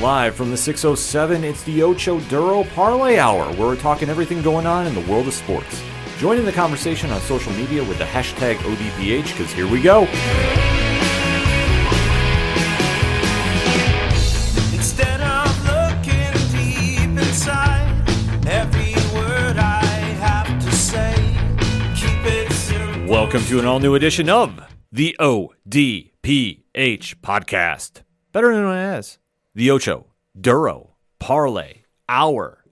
Live from the 607, it's the Ocho Duro Parlay Hour, where we're talking everything going on in the world of sports. Join in the conversation on social media with the hashtag ODPH, because here we go. Instead of looking deep inside, every word I have to say, keep it simple. Welcome to an all-new edition of the ODPH podcast, better known as the Ocho Duro Parlay Hour.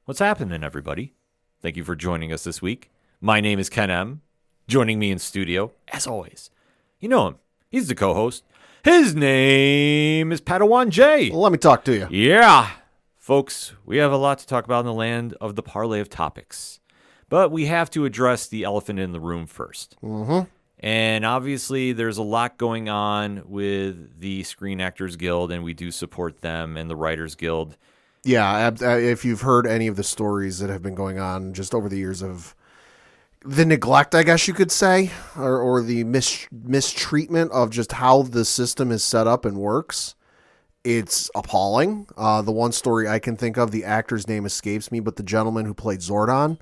What's happening, everybody? Thank you for joining us this week. My name is Ken M. Joining me in studio, as always, you know him. He's the co-host. His name is Padawan J. Well, let me talk to you. Yeah. Folks, we have a lot to talk about in the land of the parlay of topics. But we have to address the elephant in the room first. Mm-hmm. And obviously, there's a lot going on with the Screen Actors Guild, and we do support them, and the Writers Guild. Yeah, if you've heard any of the stories that have been going on just over the years of the neglect, I guess you could say, or the mistreatment of just how the system is set up and works, it's appalling. The one story I can think of, the actor's name escapes me, but the gentleman who played Zordon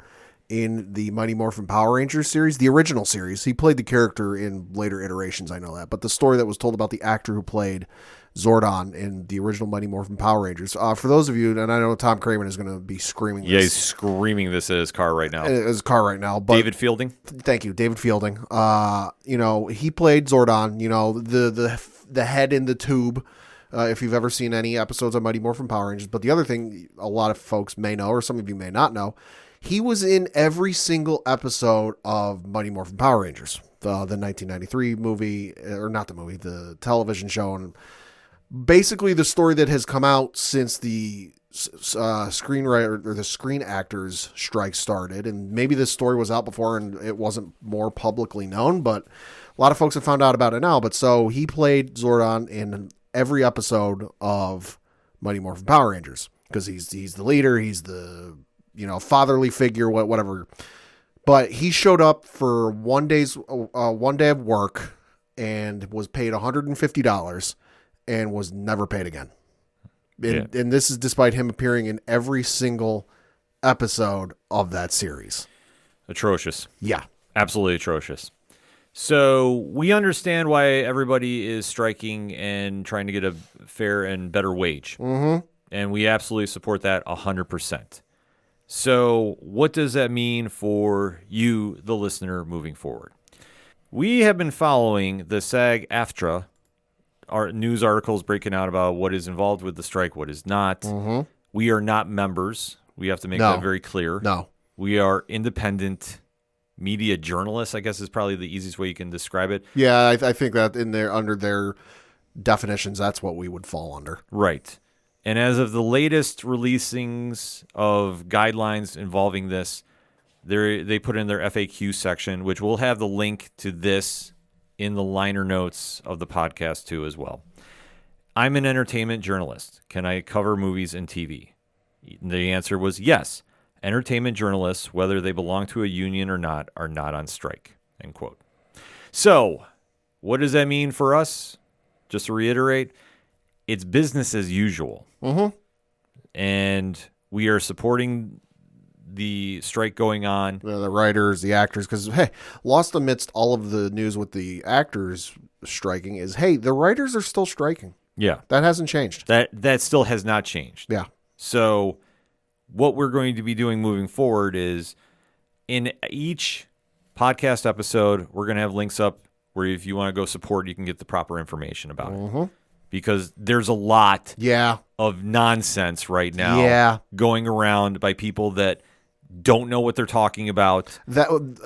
in the Mighty Morphin Power Rangers series, the original series, he played the character in later iterations, I know that, but the story that was told about the actor who played Zordon in the original Mighty Morphin Power Rangers. For those of you, and I know Tom Craven is going to be screaming this. Yeah, he's screaming this at his car right now. But David Fielding? Thank you, David Fielding. He played Zordon, the head in the tube, if you've ever seen any episodes of Mighty Morphin Power Rangers. But the other thing a lot of folks may know, or some of you may not know, he was in every single episode of Mighty Morphin Power Rangers, the 1993 movie, or not the movie, the television show, and basically the story that has come out since the screenwriter or the Screen Actors strike started, and maybe this story was out before and it wasn't more publicly known, but a lot of folks have found out about it now. But so he played Zordon in every episode of Mighty Morphin Power Rangers because he's the leader, he's the fatherly figure, whatever. But he showed up for one day of work and was paid $150 and was never paid again. And this is despite him appearing in every single episode of that series. Atrocious. Yeah. Absolutely atrocious. So we understand why everybody is striking and trying to get a fair and better wage. Mm-hmm. And we absolutely support that 100%. So what does that mean for you, the listener, moving forward? We have been following the SAG-AFTRA news articles breaking out about what is involved with the strike, what is not. Mm-hmm. We are not members. We have to make that very clear. No. We are independent media journalists, I guess is probably the easiest way you can describe it. Yeah, I think that under their definitions, that's what we would fall under. Right. And as of the latest releasings of guidelines involving this, they put in their FAQ section, which we'll have the link to this in the liner notes of the podcast too as well. I'm an entertainment journalist. Can I cover movies and TV? The answer was yes. Entertainment journalists, whether they belong to a union or not, are not on strike. End quote. So, what does that mean for us? Just to reiterate, it's business as usual. Mm-hmm. And we are supporting the strike going on. The writers, the actors, because, hey, lost amidst all of the news with the actors striking is, hey, the writers are still striking. Yeah. That hasn't changed. That still has not changed. Yeah. So what we're going to be doing moving forward is in each podcast episode, we're going to have links up where if you want to go support, you can get the proper information about it. Because there's a lot of nonsense right now going around by people that don't know what they're talking about.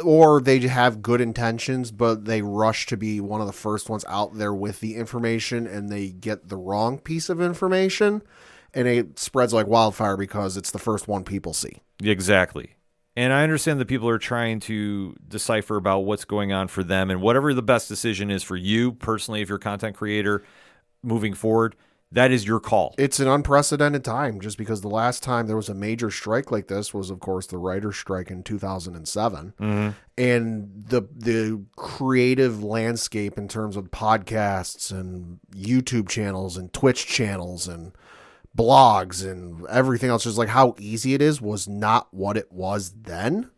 Or they have good intentions, but they rush to be one of the first ones out there with the information, and they get the wrong piece of information, and it spreads like wildfire because it's the first one people see. Exactly. And I understand that people are trying to decipher about what's going on for them, and whatever the best decision is for you personally, if you're a content creator moving forward, that is your call. It's an unprecedented time, just because the last time there was a major strike like this was, of course, the writer's strike in 2007. Mm-hmm. And the creative landscape in terms of podcasts and YouTube channels and Twitch channels and blogs and everything else, just like how easy it is, was not what it was then.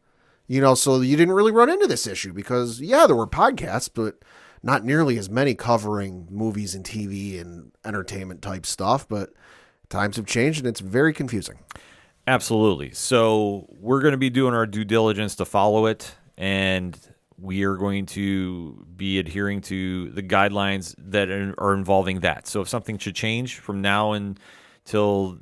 So you didn't really run into this issue because, yeah, there were podcasts, but not nearly as many covering movies and TV and entertainment type stuff. But times have changed and it's very confusing. Absolutely. So we're going to be doing our due diligence to follow it, and we are going to be adhering to the guidelines that are involving that. So if something should change from now until,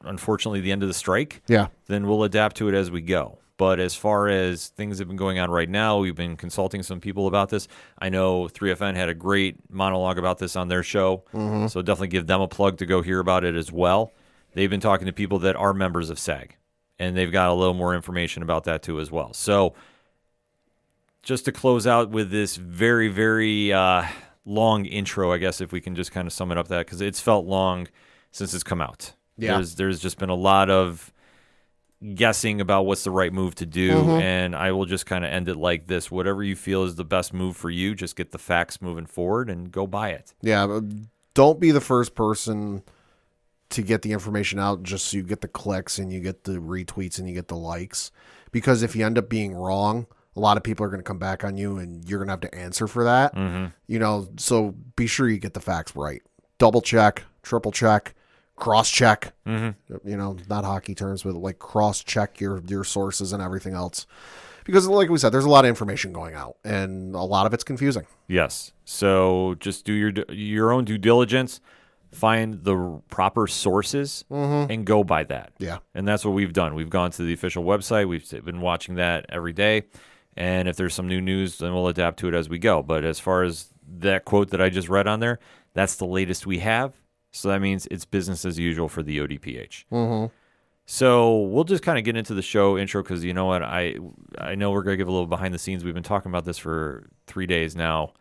unfortunately the end of the strike, then we'll adapt to it as we go. But as far as things have been going on right now, we've been consulting some people about this. I know 3FN had a great monologue about this on their show, so definitely give them a plug to go hear about it as well. They've been talking to people that are members of SAG, and they've got a little more information about that too as well. So just to close out with this very, very long intro, I guess, if we can just kind of sum it up that, because it's felt long since it's come out. Yeah. There's just been a lot of guessing about what's the right move to do, and I will just kind of end it like this. Whatever you feel is the best move for you, just get the facts moving forward and go buy it. Yeah, but don't be the first person to get the information out just so you get the clicks and you get the retweets and you get the likes. Because if you end up being wrong, a lot of people are going to come back on you and you're going to have to answer for that. So be sure you get the facts right. Double check, triple check, cross check, not hockey terms, but like cross check your sources and everything else. Because like we said, there's a lot of information going out and a lot of it's confusing. Yes. So just do your own due diligence. Find the proper sources and go by that. Yeah. And that's what we've done. We've gone to the official website. We've been watching that every day. And if there's some new news, then we'll adapt to it as we go. But as far as that quote that I just read on there, that's the latest we have. So that means it's business as usual for the ODPH. So we'll just kind of get into the show intro because you know what? I know we're going to give a little behind the scenes. We've been talking about this for 3 days now.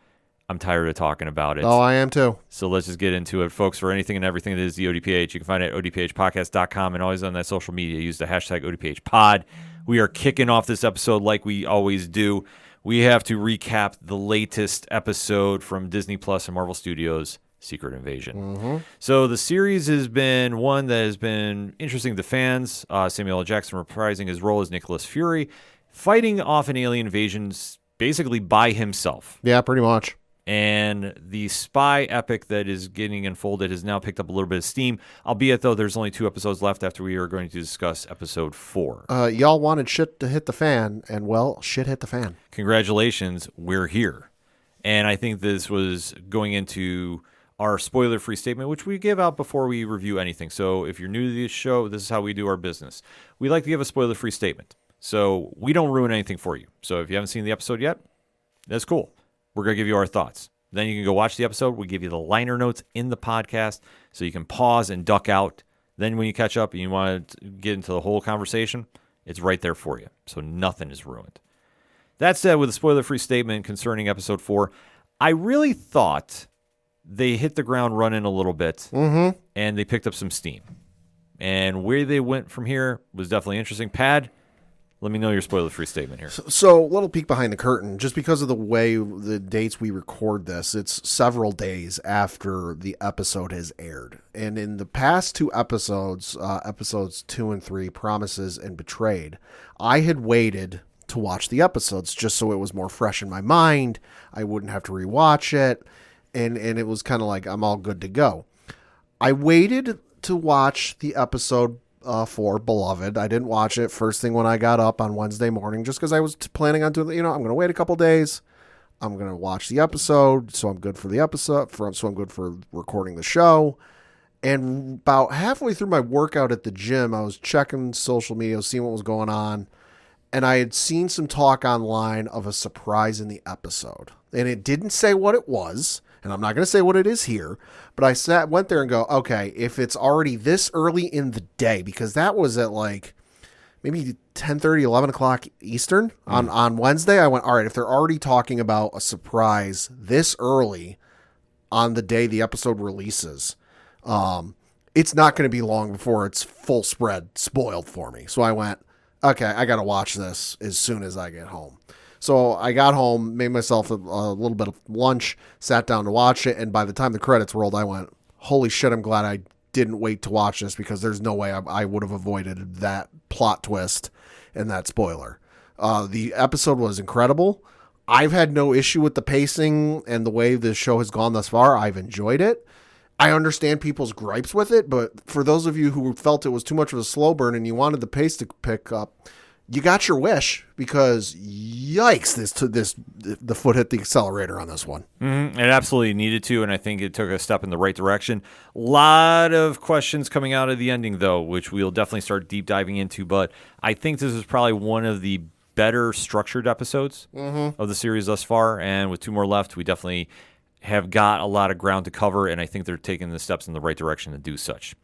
I'm tired of talking about it. Oh, I am too. So let's just get into it, folks. For anything and everything that is the ODPH, you can find it at odphpodcast.com and always on that social media. Use the hashtag ODPHpod. We are kicking off this episode like we always do. We have to recap the latest episode from Disney Plus and Marvel Studios, Secret Invasion. So the series has been one that has been interesting to fans. Samuel L. Jackson reprising his role as Nicholas Fury, fighting off an alien invasion basically by himself. Yeah, pretty much. And the spy epic that is getting unfolded has now picked up a little bit of steam, albeit, though, there's only 2 episodes left after we are going to discuss episode 4. Y'all wanted shit to hit the fan, and, well, shit hit the fan. Congratulations, we're here. And I think this was going into our spoiler-free statement, which we give out before we review anything. So if you're new to this show, this is how we do our business. We like to give a spoiler-free statement. So we don't ruin anything for you. So if you haven't seen the episode yet, that's cool. We're going to give you our thoughts. Then you can go watch the episode. We give you the liner notes in the podcast so you can pause and duck out. Then when you catch up and you want to get into the whole conversation, it's right there for you. So nothing is ruined. That said, with a spoiler-free statement concerning episode 4, I really thought they hit the ground running a little bit and they picked up some steam. And where they went from here was definitely interesting. Pad, let me know your spoiler-free statement here. So, little peek behind the curtain. Just because of the way the dates we record this, it's several days after the episode has aired. And in the past 2 episodes, episodes 2 and 3, Promises and Betrayed, I had waited to watch the episodes just so it was more fresh in my mind. I wouldn't have to rewatch it. And it was kind of like, I'm all good to go. I waited to watch the episode 4, Beloved. I didn't watch it first thing when I got up on Wednesday morning just because I was planning on doing, I'm going to wait a couple days. I'm going to watch the episode, so I'm good for the episode, so I'm good for recording the show. And about halfway through my workout at the gym, I was checking social media, seeing what was going on, and I had seen some talk online of a surprise in the episode. And it didn't say what it was, and I'm not going to say what it is here, but I went there and go, okay, if it's already this early in the day, because that was at like maybe 10:30, 11 o'clock Eastern on Wednesday, I went, all right, if they're already talking about a surprise this early on the day the episode releases, it's not going to be long before it's full spread spoiled for me. So I went, okay, I got to watch this as soon as I get home. So I got home, made myself a little bit of lunch, sat down to watch it, and by the time the credits rolled, I went, holy shit, I'm glad I didn't wait to watch this because there's no way I would have avoided that plot twist and that spoiler. The episode was incredible. I've had no issue with the pacing and the way the show has gone thus far. I've enjoyed it. I understand people's gripes with it, but for those of you who felt it was too much of a slow burn and you wanted the pace to pick up, you got your wish, because yikes, the foot hit the accelerator on this one. Mm-hmm. It absolutely needed to, and I think it took a step in the right direction. A lot of questions coming out of the ending, though, which we'll definitely start deep diving into, but I think this is probably one of the better structured episodes of the series thus far, and with 2 more left, we definitely have got a lot of ground to cover, and I think they're taking the steps in the right direction to do such.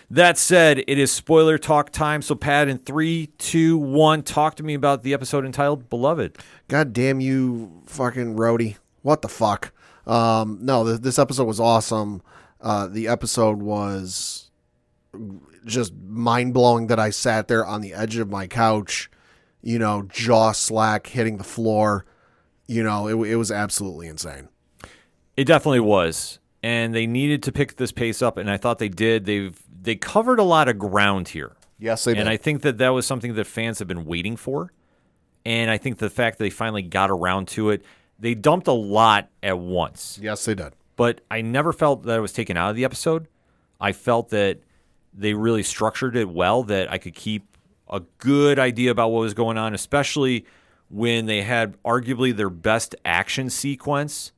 That said, it is spoiler talk time, so Pat, in 3, 2, 1, talk to me about the episode entitled Beloved. God damn you, fucking roadie. What the fuck? No, this episode was awesome. The episode was just mind-blowing that I sat there on the edge of my couch, jaw slack, hitting the floor. It was absolutely insane. It definitely was, and they needed to pick this pace up, and I thought they did. They covered a lot of ground here. Yes, they did. And I think that was something that fans have been waiting for, and I think the fact that they finally got around to it, they dumped a lot at once. Yes, they did. But I never felt that it was taken out of the episode. I felt that they really structured it well, that I could keep a good idea about what was going on, especially when they had arguably their best action sequence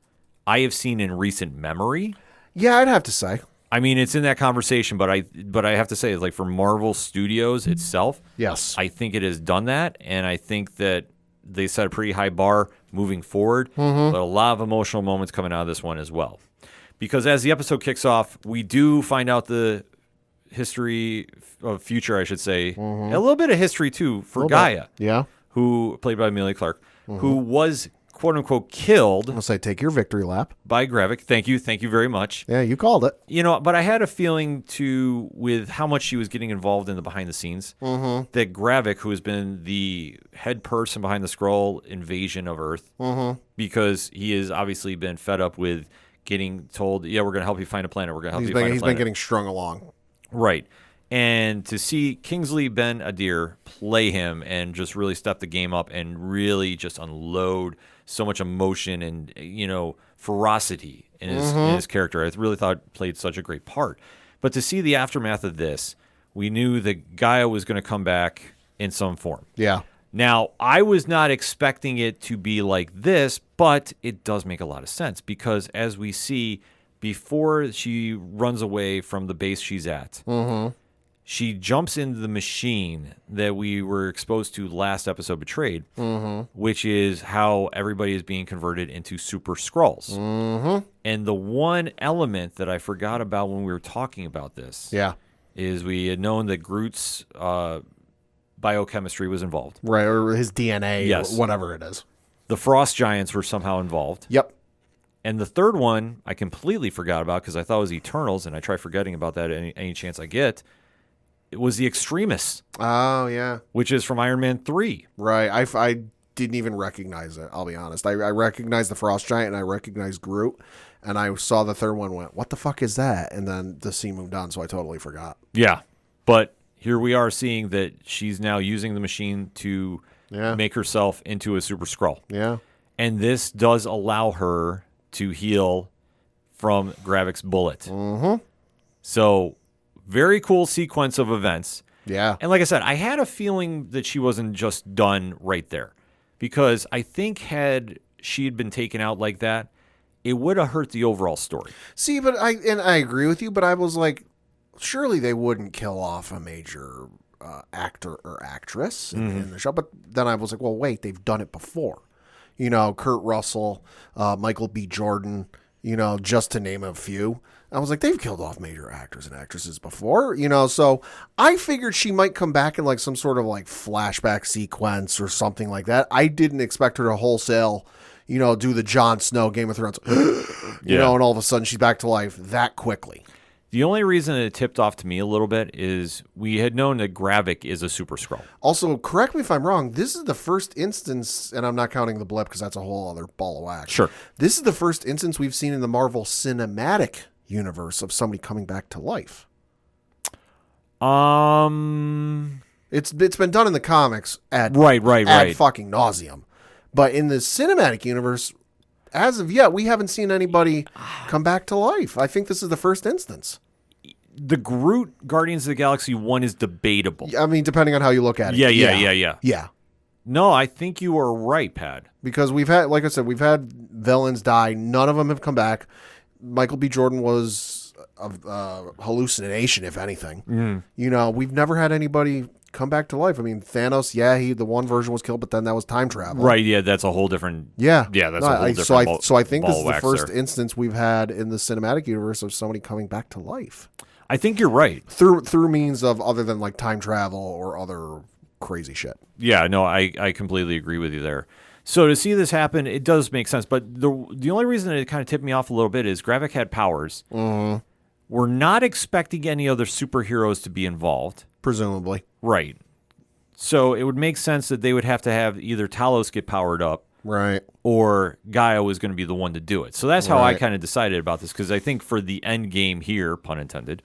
I have seen in recent memory. Yeah, I'd have to say. I mean, it's in that conversation, but I have to say, like, for Marvel Studios itself, yes, I think it has done that, and I think that they set a pretty high bar moving forward, but a lot of emotional moments coming out of this one as well. Because as the episode kicks off, we do find out the history of future, I should say, and a little bit of history, too, for Gaia, who, played by Amelia Clark, who was quote-unquote killed. I'll say, take your victory lap. By Gravik. Thank you very much. Yeah, you called it. But I had a feeling, too, with how much she was getting involved in the behind-the-scenes, that Gravik, who has been the head person behind the Skrull invasion of Earth, because he has obviously been fed up with getting told, yeah, we're going to help you find a planet, we're going to help you find a planet. He's been getting strung along. Right. And to see Kingsley Ben Adir play him and just really step the game up and really just unload so much emotion and, ferocity in his character, I really thought it played such a great part. But to see the aftermath of this, we knew that Gaia was going to come back in some form. Yeah. Now, I was not expecting it to be like this, but it does make a lot of sense because as we see, before she runs away from the base she's at, she jumps into the machine that we were exposed to last episode, Betrayed, which is how everybody is being converted into super Skrulls. And the one element that I forgot about when we were talking about this is we had known that Groot's biochemistry was involved. Right, or his DNA, or whatever it is. The Frost Giants were somehow involved. Yep. And the third one I completely forgot about because I thought it was Eternals, and I try forgetting about that any chance I get. It was the Extremists. Oh, yeah. Which is from Iron Man 3. Right. I didn't even recognize it, I'll be honest. I recognized the Frost Giant and I recognized Groot, and I saw the third one, went, what the fuck is that? And then the scene moved on, so I totally forgot. Yeah. But here we are seeing that she's now using the machine to make herself into a super Skrull. Yeah. And this does allow her to heal from Gravik's bullet. So, very cool sequence of events. Yeah. And like I said, I had a feeling that she wasn't just done right there. Because I think had she had been taken out like that, it would have hurt the overall story. See, but I agree with you, but I was like, surely they wouldn't kill off a major actor or actress in the show. But then I was like, well, wait, they've done it before. Kurt Russell, Michael B. Jordan, just to name a few. I was like, they've killed off major actors and actresses before, so I figured she might come back in like some sort of like flashback sequence or something like that. I didn't expect her to wholesale, do the Jon Snow Game of Thrones, and all of a sudden she's back to life that quickly. The only reason it tipped off to me a little bit is we had known that Gravik is a super Skrull. Also, correct me if I'm wrong, this is the first instance, and I'm not counting the blip because that's a whole other ball of wax. Sure. This is the first instance we've seen in the Marvel Cinematic Universe of somebody coming back to life. It's been done in the comics at Right. fucking nauseum, but in the cinematic universe, as of yet, we haven't seen anybody come back to life. I think this is the first instance. The Groot Guardians of the Galaxy 1 is debatable. I mean, depending on how you look at it. Yeah. No, I think you are right, Pat. Because we've had, like I said, we've had villains die. None of them have come back. Michael B. Jordan was a hallucination, if anything. You know, we've never had anybody come back to life. I mean, Thanos, the one version was killed, but then that was time travel. Right, yeah, that's a whole different... Yeah. Yeah, that's a whole different So I think this is the first there. instance we've had in the cinematic universe of somebody coming back to life. I think you're right. Through means of other than like time travel or other crazy shit. Yeah, no, I completely agree with you there. So to see this happen, it does make sense. But the only reason it kind of tipped me off a little bit is Gravik had powers. Mm-hmm. We're not expecting any other superheroes to be involved. Presumably. Right. So it would make sense that they would have to have either Talos get powered up, right, or Gaia was going to be the one to do it. So that's how I Right. kind of decided about this, because I think for the end game here, pun intended,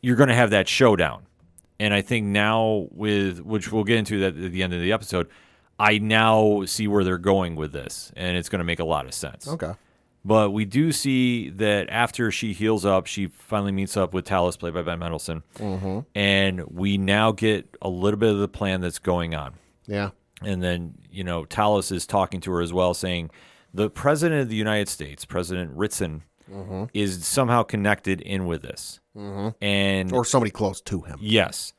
you're going to have that showdown. And I think now which we'll get into that at the end of the episode, I now see where they're going with this, and it's going to make a lot of sense. Okay. But we do see that after she heals up, she finally meets up with Talos, played by Ben Mendelsohn. Mm-hmm. And we now get a little bit of the plan that's going on. Yeah. And then, Talos is talking to her as well, saying the president of the United States, President Ritson, is somehow connected in with this. And Or somebody close to him. yes.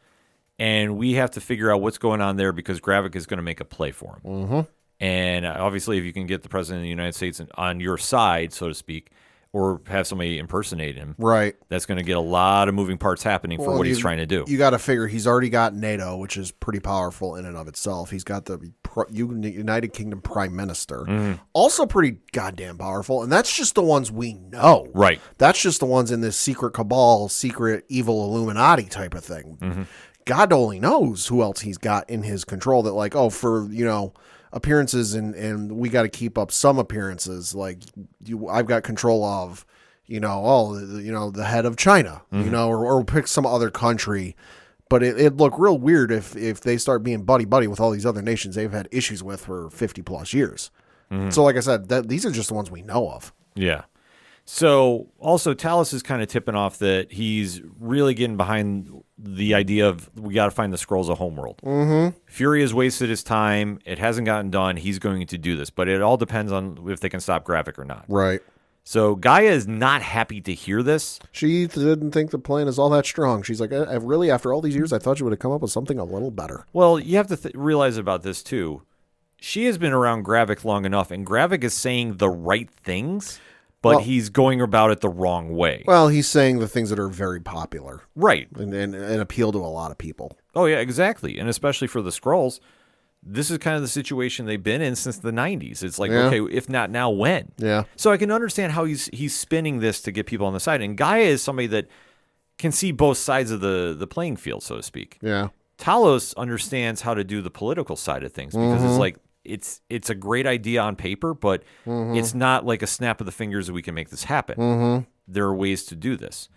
And we have to figure out what's going on there, because Gravik is going to make a play for him. And obviously, if you can get the president of the United States on your side, so to speak, or have somebody impersonate him, Right. that's going to get a lot of moving parts happening for what he's trying to do. You got to figure he's already got NATO, which is pretty powerful in and of itself. He's got the United Kingdom Prime Minister, also pretty goddamn powerful. And that's just the ones we know. Right. That's just the ones in this secret cabal, secret evil Illuminati type of thing. God only knows who else he's got in his control that, like, for appearances and we got to keep up some appearances. Like I've got control of, the head of China, or pick some other country. But it'd look real weird if they start being buddy with all these other nations they've had issues with for 50 plus years. So like I said, these are just the ones we know of. Yeah. So also Talos is kind of tipping off that he's really getting behind the idea of we got to find the scrolls of Homeworld. Fury has wasted his time. It hasn't gotten done. He's going to do this, but it all depends on if they can stop Gravik or not. Right. So Gaia is not happy to hear this. She didn't think the plan is all that strong. She's like, really, after all these years, I thought you would have come up with something a little better. Well, you have to realize about this too. She has been around Gravik long enough, and Gravik is saying the right things, but he's going about it the wrong way. Well, he's saying the things that are very popular. Right. And appeal to a lot of people. Oh, yeah, exactly. And especially for the Skrulls, this is kind of the situation they've been in since the 90s. It's like, okay, if not now, when? Yeah. So I can understand how he's spinning this to get people on the side. And Gaia is somebody that can see both sides of the playing field, so to speak. Yeah. Talos understands how to do the political side of things, because it's like, it's a great idea on paper, but it's not like a snap of the fingers that we can make this happen. There are ways to do this.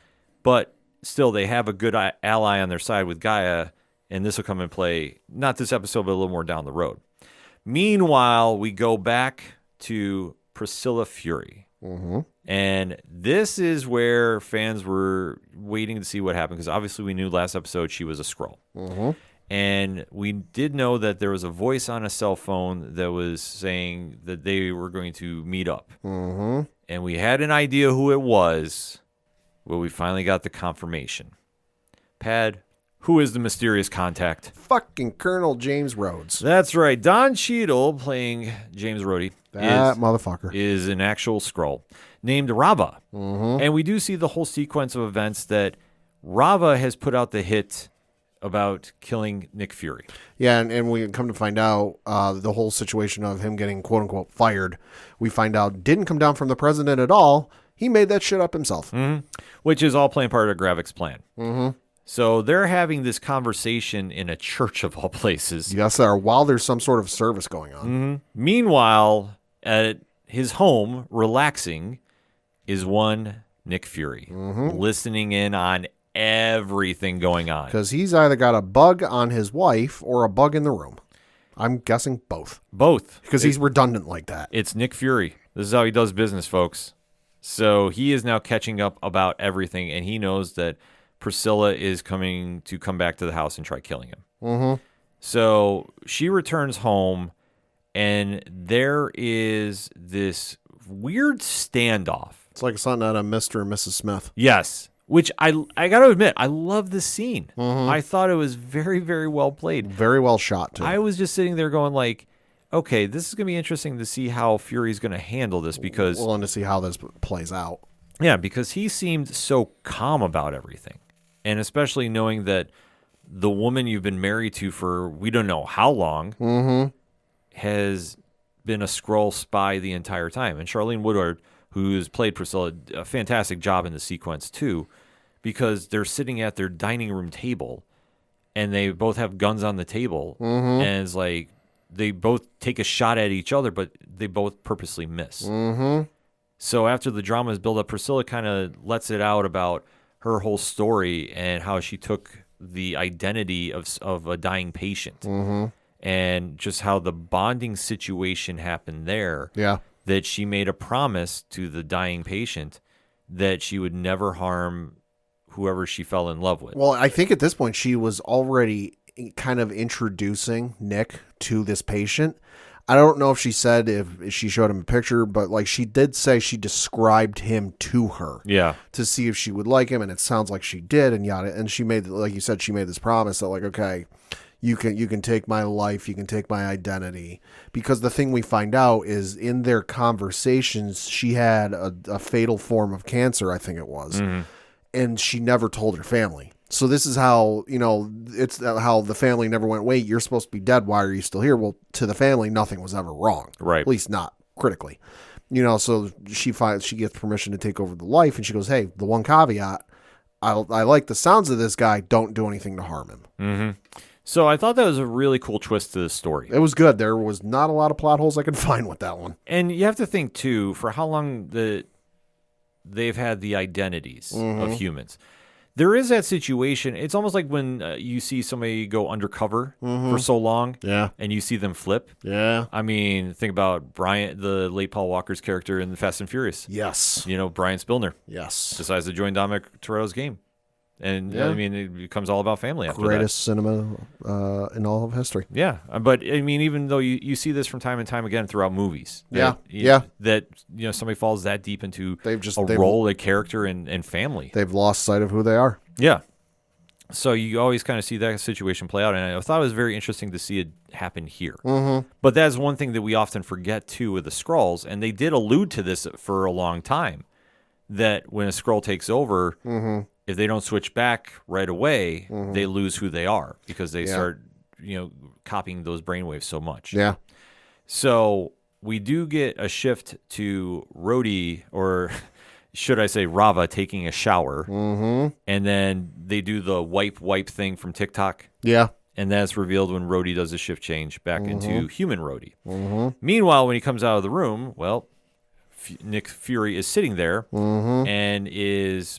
But still, they have a good ally on their side with Gaia, and this will come in play, not this episode, but a little more down the road. Meanwhile, we go back to Priscilla Fury. And this is where fans were waiting to see what happened, because obviously we knew last episode she was a Skrull. And we did know that there was a voice on a cell phone that was saying that they were going to meet up. And we had an idea who it was, but we finally got the confirmation. Pad, who is the mysterious contact? Fucking Colonel James Rhodes. That's right. Don Cheadle, playing James Rhodey, That motherfucker is an actual Skrull named Rava. And we do see the whole sequence of events that Rava has put out the hit about killing Nick Fury. Yeah, and we come to find out the whole situation of him getting quote-unquote fired, we find out didn't come down from the president at all. He made that shit up himself. Which is all playing part of Gravik's plan. So they're having this conversation in a church of all places. Yes, sir. While there's some sort of service going on. Meanwhile, at his home, relaxing, is one Nick Fury, listening in on everything going on. Because he's either got a bug on his wife or a bug in the room. I'm guessing both. Both. Because he's redundant like that. It's Nick Fury. This is how he does business, folks. So he is now catching up about everything, and he knows that Priscilla is come back to the house and try killing him. Mm-hmm. So she returns home, and there is this weird standoff. It's like something out of Mr. and Mrs. Smith. Yes, which I got to admit, I love this scene. Mm-hmm. I thought it was very, very well played. Very well shot, too. I was just sitting there going like, okay, this is going to be interesting to see how Fury's going to handle this because... Well, and to see how this plays out. Yeah, because he seemed so calm about everything. And especially knowing that the woman you've been married to for we don't know how long Mm-hmm. has been a Skrull spy the entire time. And Charlene Woodward, who's played Priscilla, a fantastic job in the sequence too, because they're sitting at their dining room table and they both have guns on the table. Mm-hmm. And it's like they both take a shot at each other, but they both purposely miss. Mm-hmm. So after the drama is built up, Priscilla kind of lets it out about her whole story and how she took the identity of a dying patient. Mm-hmm. And just how the bonding situation happened there. Yeah. That she made a promise to the dying patient that she would never harm whoever she fell in love with. Well, I think at this point she was already kind of introducing Nick to this patient. I don't know if she said if she showed him a picture, but like she did say she described him to her. Yeah. To see if she would like him, and it sounds like she did, and yada. And she made, like you said, she made this promise that like, okay, you can take my life, you can take my identity, because the thing we find out is in their conversations she had a fatal form of cancer, I think it was, and she never told her family. So this is how, it's how the family never went, wait, you're supposed to be dead. Why are you still here? Well, to the family, nothing was ever wrong. Right. At least not critically. So she gets permission to take over the life, and she goes, hey, the one caveat, I like the sounds of this guy. Don't do anything to harm him. Mm-hmm. So I thought that was a really cool twist to the story. It was good. There was not a lot of plot holes I could find with that one. And you have to think, too, for how long they've had the identities of humans. There is that situation. It's almost like when you see somebody go undercover for so long, and you see them flip. Yeah. I mean, think about Brian, the late Paul Walker's character in the Fast and Furious. Yes. Brian Spillner. Yes. Decides to join Dominic Toretto's game. And, I mean, it becomes all about family after Greatest cinema in all of history. Yeah. But, I mean, even though you see this from time and time again throughout movies. That somebody falls that deep into a role, a character, and family. They've lost sight of who they are. Yeah. So you always kind of see that situation play out. And I thought it was very interesting to see it happen here. Mm-hmm. But that's one thing that we often forget, too, with the Skrulls. And they did allude to this for a long time. That when a Skrull takes over... Mm-hmm. If they don't switch back right away, they lose who they are because they start, copying those brainwaves so much. Yeah. So we do get a shift to Rhodey, or should I say Rava, taking a shower. Mm-hmm. And then they do the wipe thing from TikTok. Yeah. And that's revealed when Rhodey does a shift change back into human Rhodey. Mm-hmm. Meanwhile, when he comes out of the room, well, Nick Fury is sitting there and is...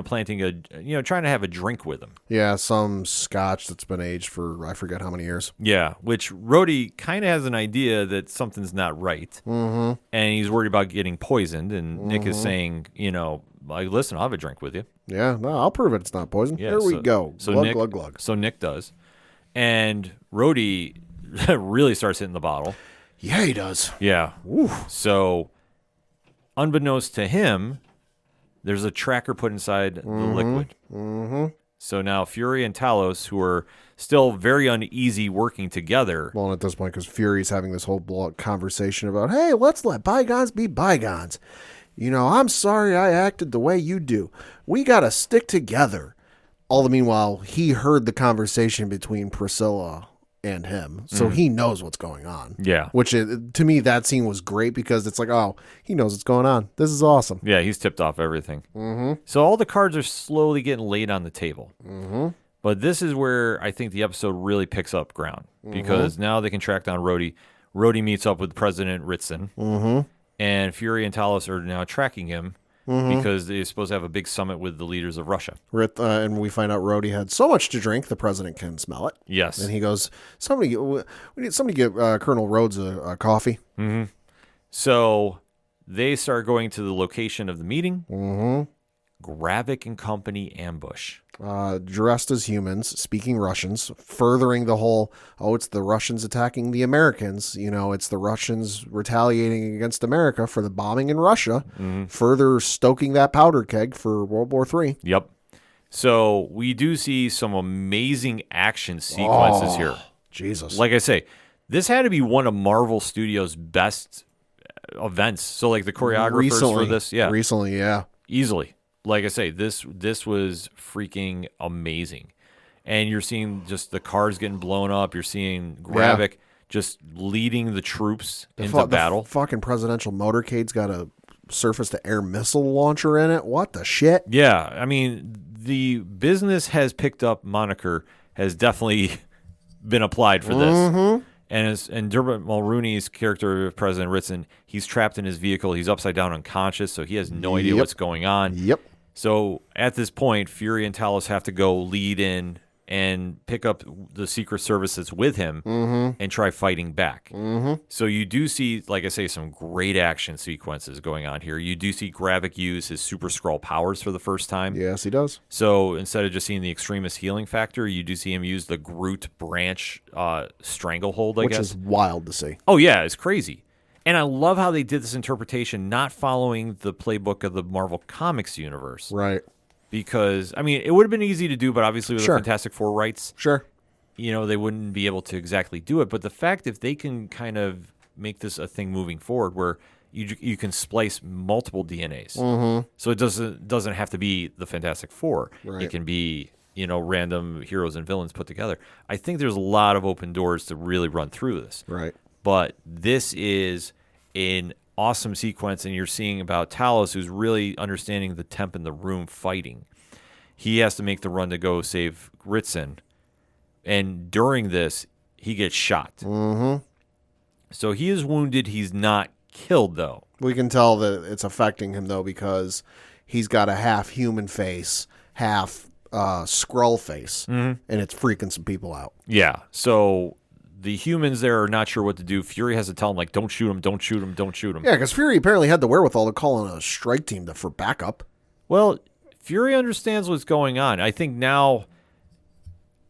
planting trying to have a drink with him. Yeah, some scotch that's been aged for I forget how many years. Yeah, which Rhodey kind of has an idea that something's not right. Mm-hmm. And he's worried about getting poisoned. And Nick is saying, like, listen, I'll have a drink with you. Yeah, no, I'll prove it. It's not poison. Yeah, There we go. So glug, Nick, glug, glug. So Nick does. And Rhodey really starts hitting the bottle. Yeah, he does. Yeah. Ooh. So unbeknownst to him, there's a tracker put inside the liquid. Mm-hmm. So now Fury and Talos, who are still very uneasy working together. Well, at this point, because Fury's having this whole conversation about, hey, let's let bygones be bygones. I'm sorry I acted the way you do. We got to stick together. All the meanwhile, he heard the conversation between Priscilla and him, so he knows what's going on. Yeah. Which, to me, that scene was great because it's like, oh, he knows what's going on. This is awesome. Yeah, he's tipped off everything. Mm-hmm. So all the cards are slowly getting laid on the table. Mm-hmm. But this is where I think the episode really picks up ground because now they can track down Rhodey. Rhodey meets up with President Ritson, and Fury and Talos are now tracking him. because they're supposed to have a big summit with the leaders of Russia. And we find out Rhodey had so much to drink, the president can smell it. Yes. And he goes, we need somebody to get Colonel Rhodes a coffee. So they start going to the location of the meeting. Gravik and company ambush. Dressed as humans, speaking Russians, furthering the whole, it's the Russians attacking the Americans. It's the Russians retaliating against America for the bombing in Russia, further stoking that powder keg for World War III. Yep. So we do see some amazing action sequences here. Jesus. Like I say, this had to be one of Marvel Studios' best events. So like the choreographers for this, Recently, yeah. Easily. Like I say, this was freaking amazing. And you're seeing just the cars getting blown up. You're seeing Gravik just leading the troops into battle. The fucking presidential motorcade's got a surface-to-air missile launcher in it. What the shit? Yeah, I mean, the business has picked up moniker has definitely been applied for this. And Dermot Mulrooney's character, President Ritson, he's trapped in his vehicle. He's upside down unconscious, so he has no idea what's going on. Yep. So at this point, Fury and Talos have to go lead in and pick up the Secret Service that's with him and try fighting back. So you do see, like I say, some great action sequences going on here. You do see Gravik use his Super Skrull powers for the first time. Yes, he does. So instead of just seeing the Extremis healing factor, you do see him use the Groot branch stranglehold, I guess. Which is wild to see. Oh, yeah, it's crazy. And I love how they did this interpretation, not following the playbook of the Marvel Comics universe. Right. Because, I mean, it would have been easy to do, but obviously with the Fantastic Four rights, they wouldn't be able to exactly do it. But the fact if they can kind of make this a thing moving forward where you can splice multiple DNAs. So it doesn't have to be the Fantastic Four. Right. It can be, random heroes and villains put together. I think there's a lot of open doors to really run through this. Right. But this is an awesome sequence, and you're seeing about Talos, who's really understanding the temp in the room fighting. He has to make the run to go save Ritson, and during this, he gets shot. So he is wounded. He's not killed, though. We can tell that it's affecting him, though, because he's got a half human face, half Skrull face, and it's freaking some people out. Yeah, so the humans there are not sure what to do. Fury has to tell them, like, don't shoot him, don't shoot him, don't shoot him. Yeah, because Fury apparently had the wherewithal to call in a strike team for backup. Well, Fury understands what's going on. I think now,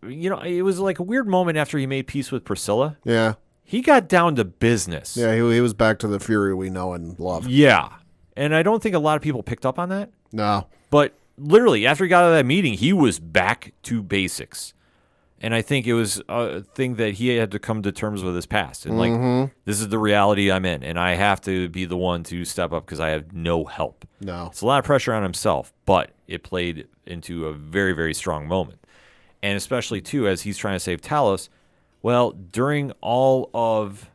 it was like a weird moment after he made peace with Priscilla. Yeah. He got down to business. Yeah, he was back to the Fury we know and love. Yeah. And I don't think a lot of people picked up on that. No. But literally, after he got out of that meeting, he was back to basics. And I think it was a thing that he had to come to terms with his past. And, like, this is the reality I'm in. And I have to be the one to step up because I have no help. No. It's a lot of pressure on himself, but it played into a very, very strong moment. And especially, too, as he's trying to save Talos, well, during all of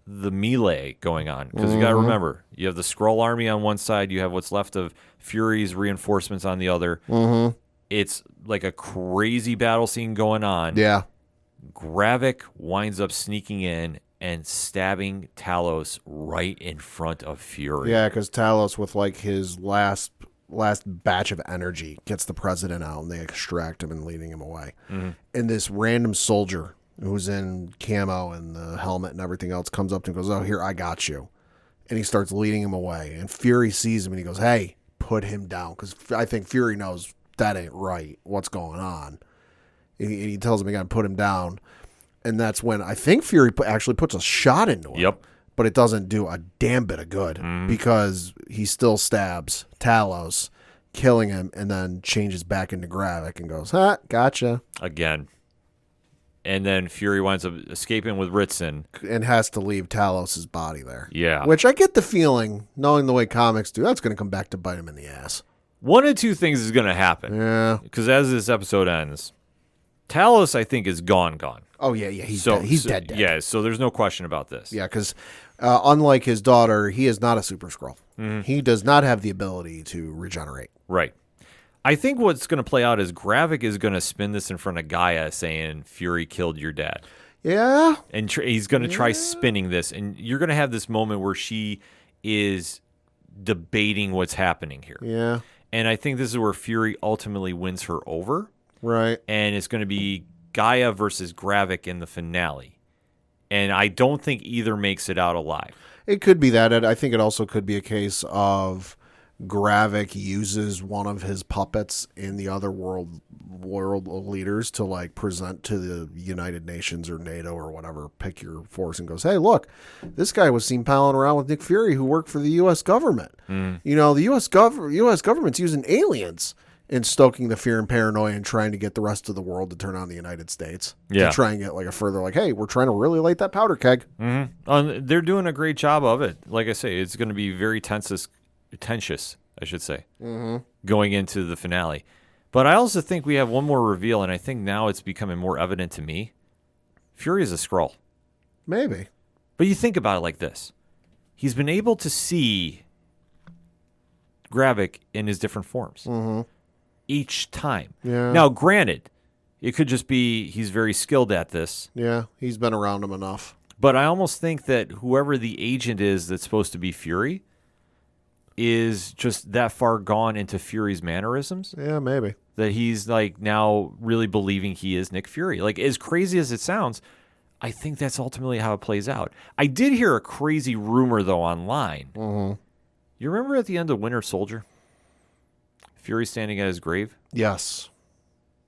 the melee going on, because you got to remember, you have the Skrull army on one side, you have what's left of Fury's reinforcements on the other. It's like a crazy battle scene going on. Yeah. Gravik winds up sneaking in and stabbing Talos right in front of Fury. Yeah, because Talos, with like his last batch of energy, gets the president out and they extract him and leading him away. And this random soldier who's in camo and the helmet and everything else comes up to him and goes, "Oh, here, I got you." And he starts leading him away. And Fury sees him and he goes, "Hey, put him down." Because I think Fury knows that ain't right. What's going on? And he tells him, "You got to put him down." And that's when I think Fury actually puts a shot into him. Yep. But it doesn't do a damn bit of good because he still stabs Talos, killing him, and then changes back into Gravik and goes, gotcha. Again. And then Fury winds up escaping with Ritson. And has to leave Talos' body there. Yeah. Which I get the feeling, knowing the way comics do, that's going to come back to bite him in the ass. One of two things is going to happen. Yeah. Because as this episode ends, Talos, I think, is gone. Oh, yeah, he's dead. He's dead. Yeah, so there's no question about this. Yeah, because unlike his daughter, he is not a Super Skrull. He does not have the ability to regenerate. Right. I think what's going to play out is Gravik is going to spin this in front of Gaia saying, Fury killed your dad. Yeah. And he's going to try spinning this. And you're going to have this moment where she is debating what's happening here. Yeah. And I think this is where Fury ultimately wins her over. Right. And it's going to be Gaia versus Gravik in the finale. And I don't think either makes it out alive. It could be that. I think it also could be a case of Gravik uses one of his puppets in the other world leaders to like present to the United Nations or NATO or whatever, pick your force, and goes, hey, look, this guy was seen palling around with Nick Fury who worked for the U.S. government. You know, the U.S. government's using aliens in stoking the fear and paranoia and trying to get the rest of the world to turn on the United States. Yeah. To try and get like a further like, hey, we're trying to really light that powder keg. They're doing a great job of it. Like I say, it's going to be very tensious, I should say, going into the finale. But I also think we have one more reveal, and I think now it's becoming more evident to me. Fury is a Skrull. Maybe. But you think about it like this. He's been able to see Gravik in his different forms each time. Yeah. Now, granted, it could just be he's very skilled at this. Yeah, he's been around him enough. But I almost think that whoever the agent is that's supposed to be Fury is just that far gone into Fury's mannerisms Yeah, maybe. that he's like now really believing he is Nick Fury. Like, as crazy as it sounds, I think that's ultimately how it plays out. I did hear a crazy rumor, though, online. You remember at the end of Winter Soldier? Fury standing at his grave? Yes.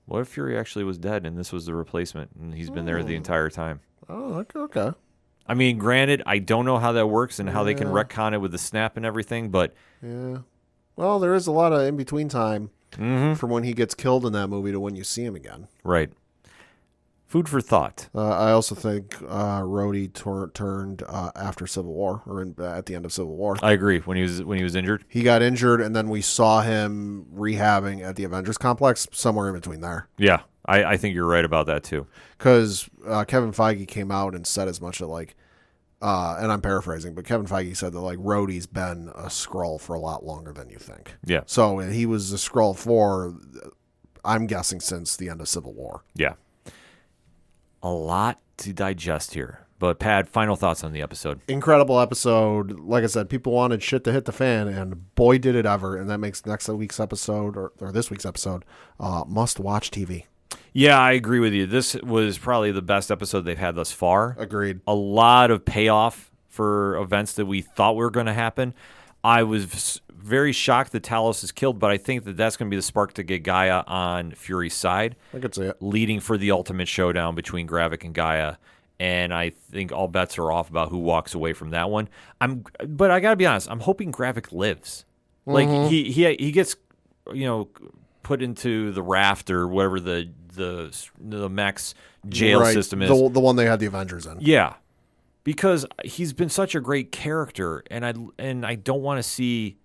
What if Fury actually was dead and this was the replacement and he's been there the entire time? Oh, okay. I mean, granted, I don't know how that works and how they can retcon it with the snap and everything, but Yeah. Well, there is a lot of in-between time from when he gets killed in that movie to when you see him again. right. Food for thought. I also think Rhodey turned after Civil War, or at the end of Civil War. I agree. When he was injured. He got injured, and then we saw him rehabbing at the Avengers Complex, somewhere in between there. Yeah, I think you're right about that too. Because Kevin Feige came out and said as much that, like, and I'm paraphrasing, but Kevin Feige said that, like, Rhodey's been a Skrull for a lot longer than you think. Yeah. So he was a Skrull for, I'm guessing, since the end of Civil War. Yeah. A lot to digest here. But Pad, final thoughts on the episode. Incredible episode. Like I said, people wanted shit to hit the fan, and boy did it ever. And that makes next week's episode, or this week's episode, must-watch TV. Yeah, I agree with you. This was probably the best episode they've had thus far. Agreed. A lot of payoff for events that we thought were going to happen. I was very shocked that Talos is killed, but I think that that's going to be the spark to get Gaia on Fury's side, I could see it. leading for the ultimate showdown between Gravik and Gaia. And I think all bets are off about who walks away from that one. But I got to be honest, I'm hoping Gravik lives. Like he gets, put into the raft or whatever the Max jail system is. The one they had the Avengers in. Yeah, because he's been such a great character, and I don't want to see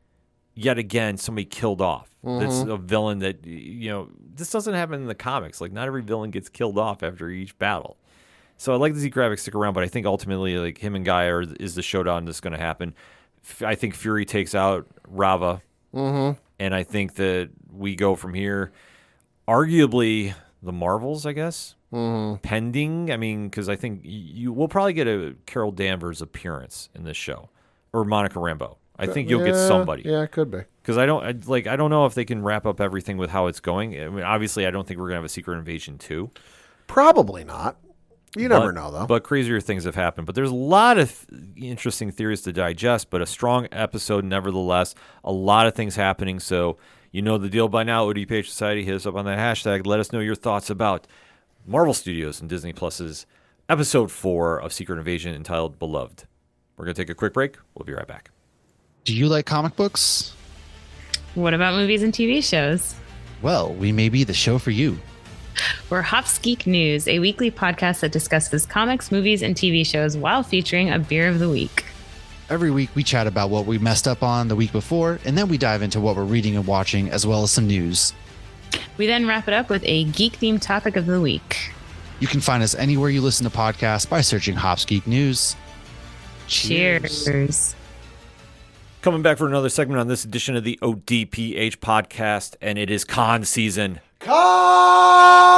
yet again somebody killed off. That's a villain that this doesn't happen in the comics. Like, not every villain gets killed off after each battle. So I'd like to see Gravik stick around, but I think ultimately, like, him and Gaia is the showdown that's going to happen. I think Fury takes out Rava, and I think that we go from here. Arguably, the Marvels, I guess, pending. I mean, because I think we'll probably get a Carol Danvers appearance in this show, or Monica Rambeau. I think you'll get somebody. Yeah, it could be. Because I don't know if they can wrap up everything with how it's going. I mean, obviously, I don't think we're gonna have a Secret Invasion 2. Probably not. You never know, though. But crazier things have happened. But there's a lot of interesting theories to digest, but a strong episode nevertheless. A lot of things happening. So you know the deal by now. ODPH Society, hit us up on that hashtag. Let us know your thoughts about Marvel Studios and Disney Plus's Episode 4 of Secret Invasion entitled Beloved. We're going to take a quick break. We'll be right back. Do you like comic books? What about movies and TV shows? Well, we may be the show for you. We're Hops Geek News, a weekly podcast that discusses comics, movies, and TV shows while featuring a beer of the week. Every week we chat about what we messed up on the week before, and then we dive into what we're reading and watching, as well as some news. We then wrap it up with a geek-themed topic of the week. You can find us anywhere you listen to podcasts by searching Hops Geek News. Cheers. Coming back for another segment on this edition of the ODPH podcast, and it is con season. Con!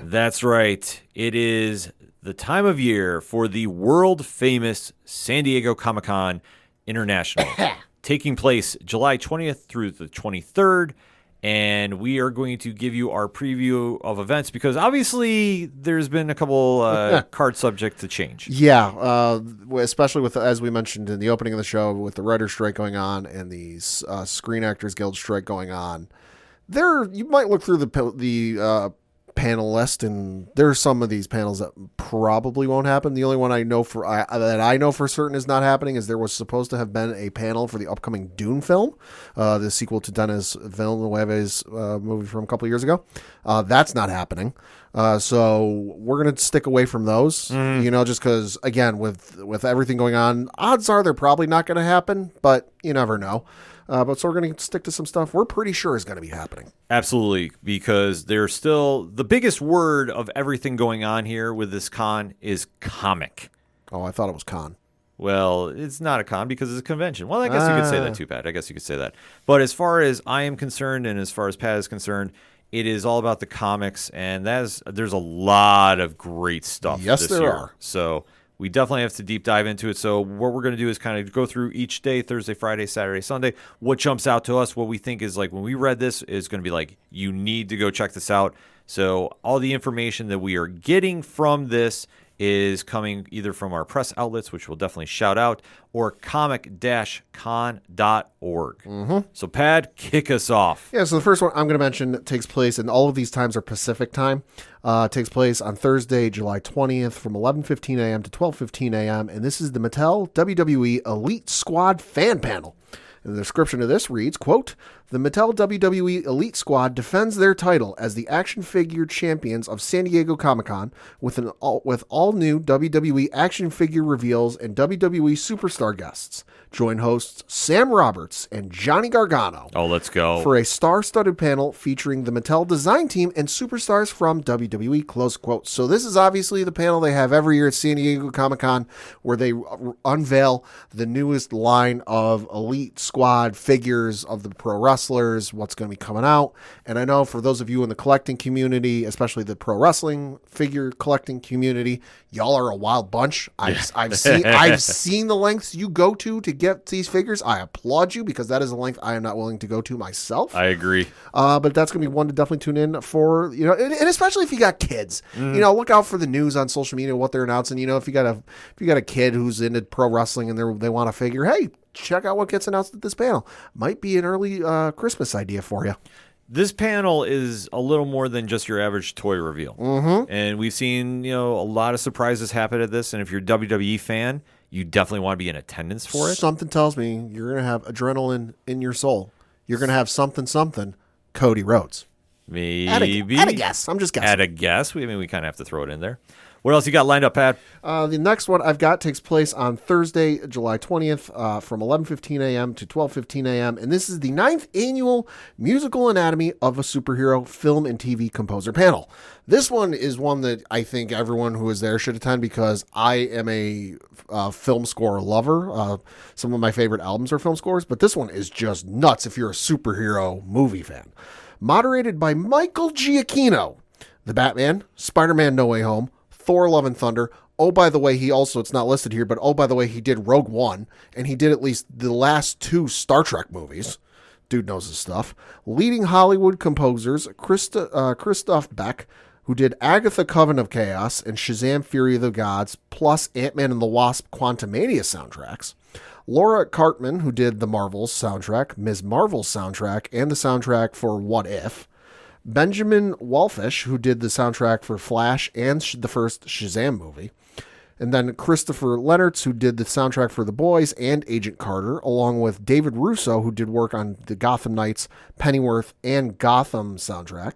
That's right. It is the time of year for the world famous San Diego Comic-Con International. taking place July 20th through the 23rd. And we are going to give you our preview of events because obviously there's been a couple card subject to change. Yeah, especially with, as we mentioned in the opening of the show, with the writer's strike going on and the Screen Actors Guild strike going on. You might look through the panel list, and there are some of these panels that probably won't happen. The only one I know for certain is not happening is there was supposed to have been a panel for the upcoming Dune film, the sequel to Denis Villeneuve's movie from a couple of years ago. That's not happening. So we're going to stick away from those, just because, again, with everything going on, odds are they're probably not going to happen, but you never know. But so we're going to stick to some stuff we're pretty sure is going to be happening. Absolutely, because there's still the biggest word of everything going on here with this con is comic. Oh, I thought it was con. Well, it's not a con because it's a convention. Well, I guess you could say that too, Pat. I guess you could say that. But as far as I am concerned and as far as Pat is concerned, it is all about the comics, and there's a lot of great stuff this year. Are. So we definitely have to deep dive into it. So what we're going to do is kind of go through each day, Thursday, Friday, Saturday, Sunday, what jumps out to us, what we think is like when we read this is going to be like, you need to go check this out. So all the information that we are getting from this is coming either from our press outlets, which we'll definitely shout out, or comic-con.org. So, Pat, kick us off. Yeah, so the first one I'm going to mention takes place, and all of these times are Pacific time. Takes place on Thursday, July 20th from 11:15 a.m. to 12:15 a.m., and this is the Mattel WWE Elite Squad Fan Panel. And the description of this reads, quote, "The Mattel WWE Elite Squad defends their title as the action figure champions of San Diego Comic-Con with all new WWE action figure reveals and WWE superstar guests. Join hosts Sam Roberts and Johnny Gargano. Oh, let's go. For a star-studded panel featuring the Mattel design team and superstars from WWE," close quote. So this is obviously the panel they have every year at San Diego Comic-Con where they unveil the newest line of Elite Squad figures of the pro wrestlers, what's going to be coming out. And I know for those of you in the collecting community, especially the pro wrestling figure collecting community, y'all are a wild bunch. I've seen the lengths you go to get these figures. I applaud you because that is a length I am not willing to go to myself. I agree. But that's going to be one to definitely tune in for, and especially if you got kids, look out for the news on social media, what they're announcing. If you got a kid who's into pro wrestling and they want to figure, hey, check out what gets announced at this panel. Might be an early Christmas idea for you. This panel is a little more than just your average toy reveal. And we've seen, a lot of surprises happen at this. And if you're a WWE fan, you definitely want to be in attendance for it. Something tells me you're going to have adrenaline in your soul. You're going to have something, Cody Rhodes. Maybe. At a guess. I'm just guessing. At a guess. We kind of have to throw it in there. What else you got lined up, Pat? The next one I've got takes place on Thursday, July 20th from 11:15 a.m. to 12:15 a.m. And this is the 9th annual Musical Anatomy of a Superhero Film and TV Composer panel. This one is one that I think everyone who is there should attend because I am a film score lover. Some of my favorite albums are film scores, but this one is just nuts if you're a superhero movie fan. Moderated by Michael Giacchino, The Batman, Spider-Man No Way Home, Thor Love and Thunder. Oh, by the way, it's not listed here, but he did Rogue One, and he did at least the last 2 Star Trek movies. Dude knows his stuff. Leading Hollywood composers, Christoph Beck, who did Agatha Coven of Chaos and Shazam Fury of the Gods, plus Ant-Man and the Wasp Quantumania soundtracks. Laura Cartman, who did the Marvels soundtrack, Ms. Marvel's soundtrack, and the soundtrack for What If. Benjamin Wallfish, who did the soundtrack for Flash and the first Shazam movie. And then Christopher Lennertz, who did the soundtrack for The Boys and Agent Carter, along with David Russo, who did work on the Gotham Knights, Pennyworth, and Gotham soundtrack,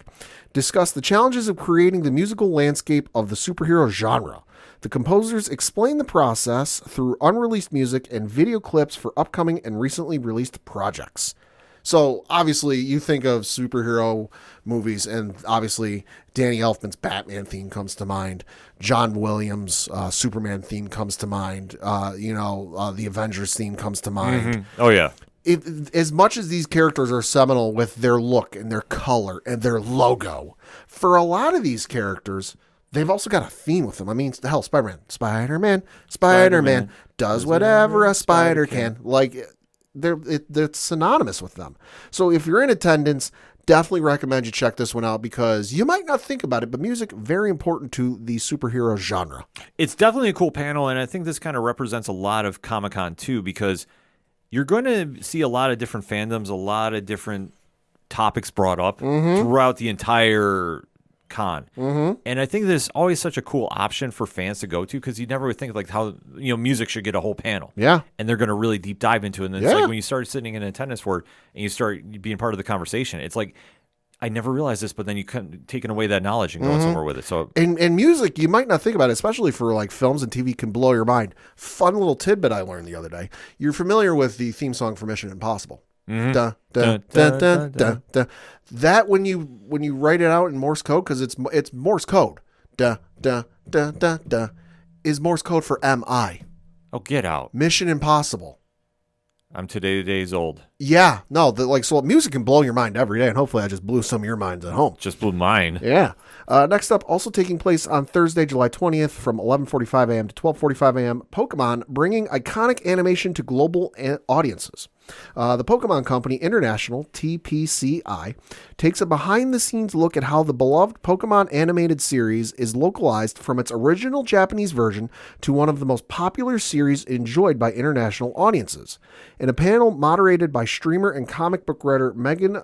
discussed the challenges of creating the musical landscape of the superhero genre. The composers explain the process through unreleased music and video clips for upcoming and recently released projects. So, obviously, you think of superhero movies, and obviously, Danny Elfman's Batman theme comes to mind. John Williams' Superman theme comes to mind. The Avengers theme comes to mind. Oh, yeah. As much as these characters are seminal with their look and their color and their logo, for a lot of these characters, they've also got a theme with them. I mean, hell, Spider-Man does whatever a spider can. Like, it's synonymous with them. So if you're in attendance, definitely recommend you check this one out because you might not think about it, but music, very important to the superhero genre. It's definitely a cool panel, and I think this kind of represents a lot of Comic-Con too, because you're going to see a lot of different fandoms, a lot of different topics brought up throughout the entire con. And I think there's always such a cool option for fans to go to because you never would think like how music should get a whole panel. Yeah. And they're going to really deep dive into it. And it's like when you start sitting in attendance for it and you start being part of the conversation, it's like, I never realized this, but then you couldn't taking away that knowledge and going somewhere with it. So and music, you might not think about it, especially for like films and TV, can blow your mind. Fun little tidbit I learned the other day. You're familiar with the theme song for Mission Impossible. Da, da, da, da, da, da. That when you write it out in Morse code, because it's Morse code, da da da da da, is Morse code for MI. oh, get out! Mission Impossible. I'm days old. Yeah, no, so music can blow your mind every day, and hopefully I just blew some of your minds at home. Just blew mine. Yeah. Next up, also taking place on Thursday, July 20th from 11:45 a.m. to 12:45 a.m., Pokemon bringing iconic animation to global audiences. The Pokemon Company International, TPCI, takes a behind-the-scenes look at how the beloved Pokemon animated series is localized from its original Japanese version to one of the most popular series enjoyed by international audiences. In a panel moderated by streamer and comic book writer Megan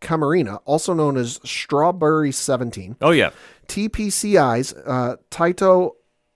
Camarina, also known as Strawberry17. Oh, yeah. TPCI's Taito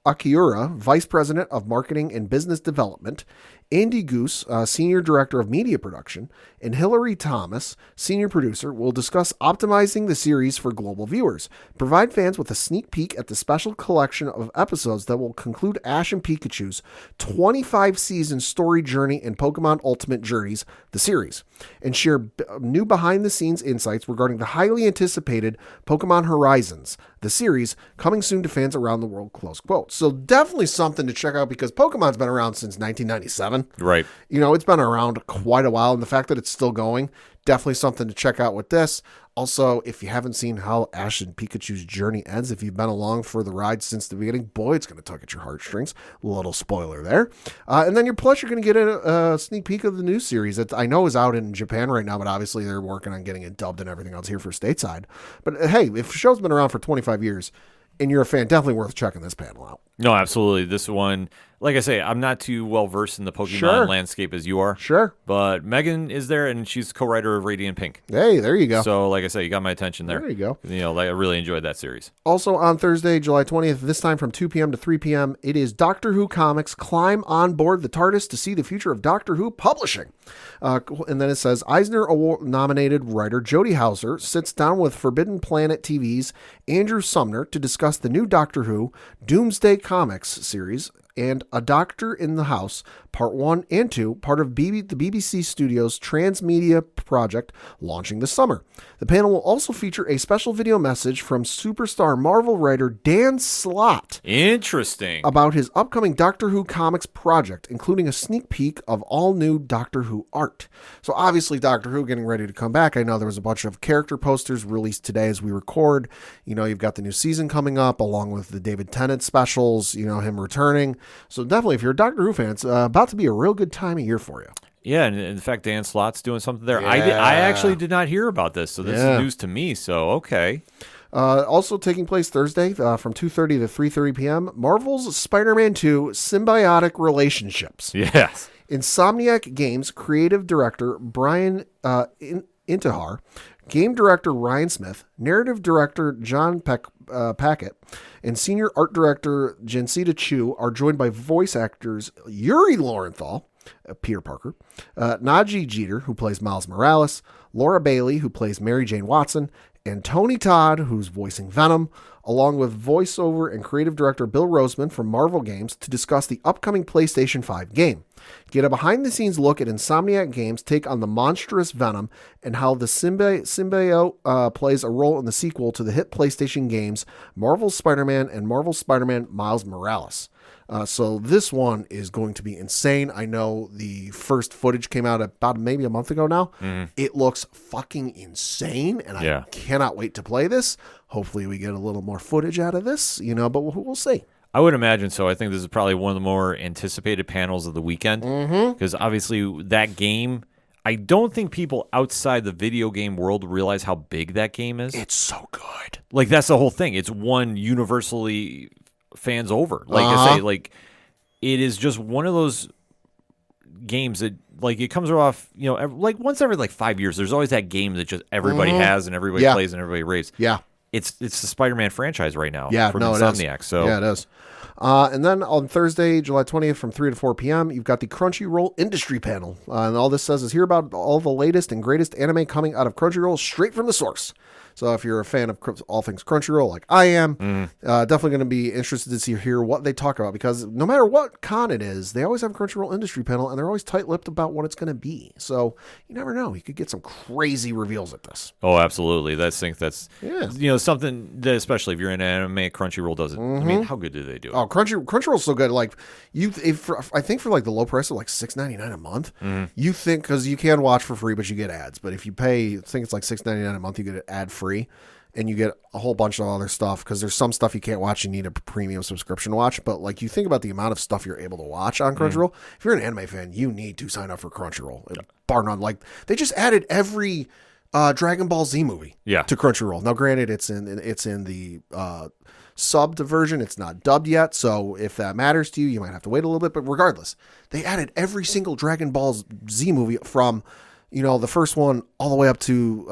Akiura, Vice President of Marketing and Business Development, Andy Goose, Senior Director of Media Production, and Hillary Thomas, Senior Producer, will discuss optimizing the series for global viewers, provide fans with a sneak peek at the special collection of episodes that will conclude Ash and Pikachu's 25-season story journey in Pokemon Ultimate Journeys, the series, and share new behind-the-scenes insights regarding the highly anticipated Pokemon Horizons, the series, coming soon to fans around the world, close quote. So definitely something to check out because Pokemon's been around since 1997. Right. It's been around quite a while, and the fact that it's still going, definitely something to check out with this. Also, if you haven't seen how Ash and Pikachu's journey ends, if you've been along for the ride since the beginning, boy, it's going to tug at your heartstrings. Little spoiler there. And then plus you're going to get a sneak peek of the new series that I know is out in Japan right now, but obviously they're working on getting it dubbed and everything else here for stateside. But hey, if the show's been around for 25 years and you're a fan, definitely worth checking this panel out. No, absolutely. This one, like I say, I'm not too well versed in the Pokemon landscape as you are. Sure. But Megan is there, and she's co-writer of Radiant Pink. Hey, there you go. So, like I say, you got my attention there. There you go. I really enjoyed that series. Also on Thursday, July 20th, this time from 2 p.m. to 3 p.m., it is Doctor Who Comics climb on board the TARDIS to see the future of Doctor Who publishing. And then it says, Eisner Award-nominated writer Jodie Hauser sits down with Forbidden Planet TV's Andrew Sumner to discuss the new Doctor Who Doomsday Comics series and A Doctor in the House, Part 1 and 2, part of the BBC Studios Transmedia project launching this summer. The panel will also feature a special video message from superstar Marvel writer Dan Slott. Interesting. About his upcoming Doctor Who comics project, including a sneak peek of all new Doctor Who art. So obviously Doctor Who getting ready to come back. I know there was a bunch of character posters released today as we record. You've got the new season coming up along with the David Tennant specials, him returning. So definitely, if you're a Doctor Who fan, it's about to be a real good time of year for you. Yeah, and in fact, Dan Slott's doing something there. Yeah. I actually did not hear about this, so this is news to me, so okay. Also taking place Thursday from 2:30 to 3:30 p.m., Marvel's Spider-Man 2 Symbiotic Relationships. Yes. Insomniac Games creative director Brian Intihar, game director Ryan Smith, narrative director John Packett, and senior art director Jensita Chu are joined by voice actors Yuri Lowenthal, Peter Parker, Najee Jeter, who plays Miles Morales, Laura Bailey, who plays Mary Jane Watson, and Tony Todd, who's voicing Venom, along with voiceover and creative director Bill Roseman from Marvel Games to discuss the upcoming PlayStation 5 game. Get a behind-the-scenes look at Insomniac Games' take on the monstrous Venom and how the symbiote plays a role in the sequel to the hit PlayStation games Marvel's Spider-Man and Marvel's Spider-Man Miles Morales. So this one is going to be insane. I know the first footage came out about maybe a month ago now. Mm-hmm. It looks fucking insane, and I cannot wait to play this. Hopefully we get a little more footage out of this, but we'll see. I would imagine so. I think this is probably one of the more anticipated panels of the weekend because obviously that game, I don't think people outside the video game world realize how big that game is. It's so good. Like, that's the whole thing. It's won universally fans over. Like I say, like, it is just one of those games that, like, it comes off, like once every like 5 years, there's always that game that just everybody has and everybody plays and everybody raves. Yeah. It's the Spider-Man franchise right now. Yeah, from no, Insomniac. it is. So yeah, it is. And then on Thursday, July 20th from 3 to 4 p.m., you've got the Crunchyroll Industry Panel. And all this says is hear about all the latest and greatest anime coming out of Crunchyroll straight from the source. So if you're a fan of all things Crunchyroll, like I am, definitely going to be interested to hear what they talk about, because no matter what con it is, they always have a Crunchyroll Industry Panel, and they're always tight-lipped about what it's going to be. So you never know. You could get some crazy reveals at this. Oh, absolutely. That's Yeah. something that, especially if you're in anime, Crunchyroll does it. I mean, how good do they do it? Oh, Crunchyroll's so good. Like I think for like the low price of like $6.99 a month, you think, because you can watch for free, but you get ads. But if you pay, I think it's like $6.99 a month, you get it ad free, and you get a whole bunch of other stuff, because there's some stuff you can't watch. You need a premium subscription to watch. But like, you think about the amount of stuff you're able to watch on Crunchyroll. If you're an anime fan, you need to sign up for Crunchyroll. Bar none. Like, they just added every Dragon Ball Z movie to Crunchyroll. Now, granted, it's in the subbed version. It's not dubbed yet, so if that matters to you, you might have to wait a little bit. But regardless, they added every single Dragon Ball Z movie from, the first one all the way up to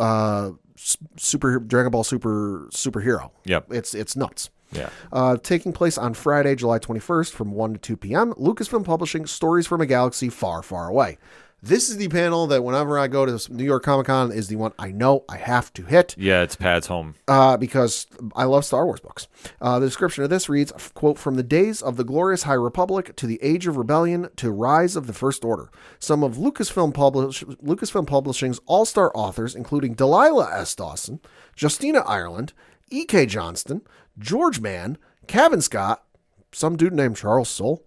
Dragon Ball Superhero. Yep. It's nuts. Yeah. Taking place on Friday, July 21st from 1 to 2 p.m. Lucasfilm Publishing, Stories from a Galaxy Far, Far Away. This is the panel that whenever I go to New York Comic Con is the one I know I have to hit. Yeah, it's Pad's home. Because I love Star Wars books. The description of this reads, quote, "From the days of the glorious High Republic to the Age of Rebellion to Rise of the First Order, some of Lucasfilm Publishing's all-star authors, including Delilah S. Dawson, Justina Ireland, E.K. Johnston, George Mann, Cavan Scott, some dude named Charles Soule,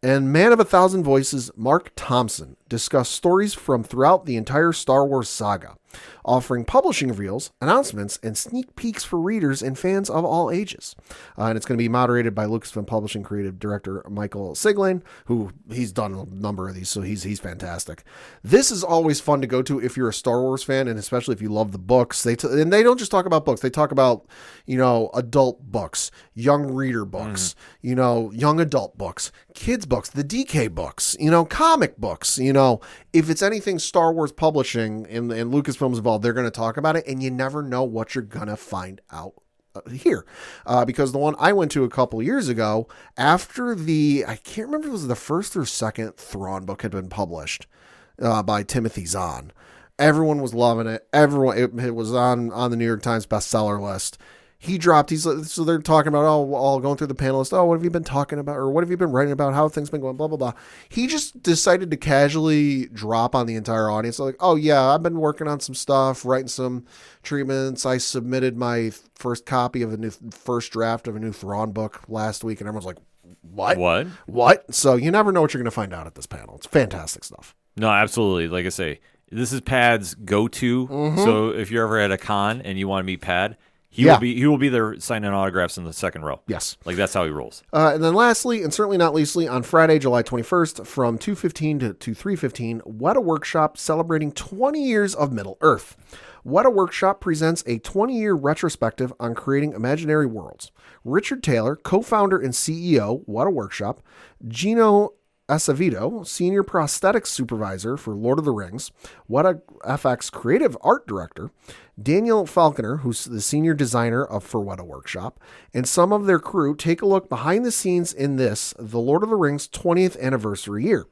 and Man of a Thousand Voices, Mark Thompson, discuss stories from throughout the entire Star Wars saga, offering publishing reveals, announcements, and sneak peeks for readers and fans of all ages. And it's going to be moderated by Lucasfilm Publishing creative director Michael Siglain, who he's done a number of these, so he's fantastic. This is always fun to go to if you're a Star Wars fan, and especially if you love the books. And they don't just talk about books; they talk about adult books, young reader books, young adult books, kids books, the DK books, comic books. If it's anything Star Wars publishing and Lucasfilm's involved, they're going to talk about it, and you never know what you're going to find out here. Because the one I went to a couple years ago, after I can't remember if it was the first or second Thrawn book had been published by Timothy Zahn. Everyone was loving it. It was on the New York Times bestseller list. He dropped, so they're talking about, all going through the panelists, what have you been talking about, or what have you been writing about, how have things been going, blah, blah, blah. He just decided to casually drop on the entire audience, like, oh yeah, I've been working on some stuff, writing some treatments. I submitted my first copy of first draft of a new Thrawn book last week, and everyone's like, What? So you never know what you're going to find out at this panel. It's fantastic stuff. No, absolutely. Like I say, this is Pad's go-to. So if you're ever at a con and you want to meet Pad, he will be there signing autographs in the second row. Yes. Like, that's how he rolls. And then lastly, and certainly not leastly, on Friday, July 21st, from 2:15 to 3:15, Weta Workshop celebrating 20 years of Middle-earth. Weta Workshop presents a 20-year retrospective on creating imaginary worlds. Richard Taylor, co-founder and CEO, Weta Workshop, Gino Acevedo, Senior Prosthetics Supervisor for Lord of the Rings, Weta FX Creative Art Director, Daniel Falconer, who's the Senior Designer for Weta Workshop, and some of their crew take a look behind the scenes in the Lord of the Rings 20th anniversary year.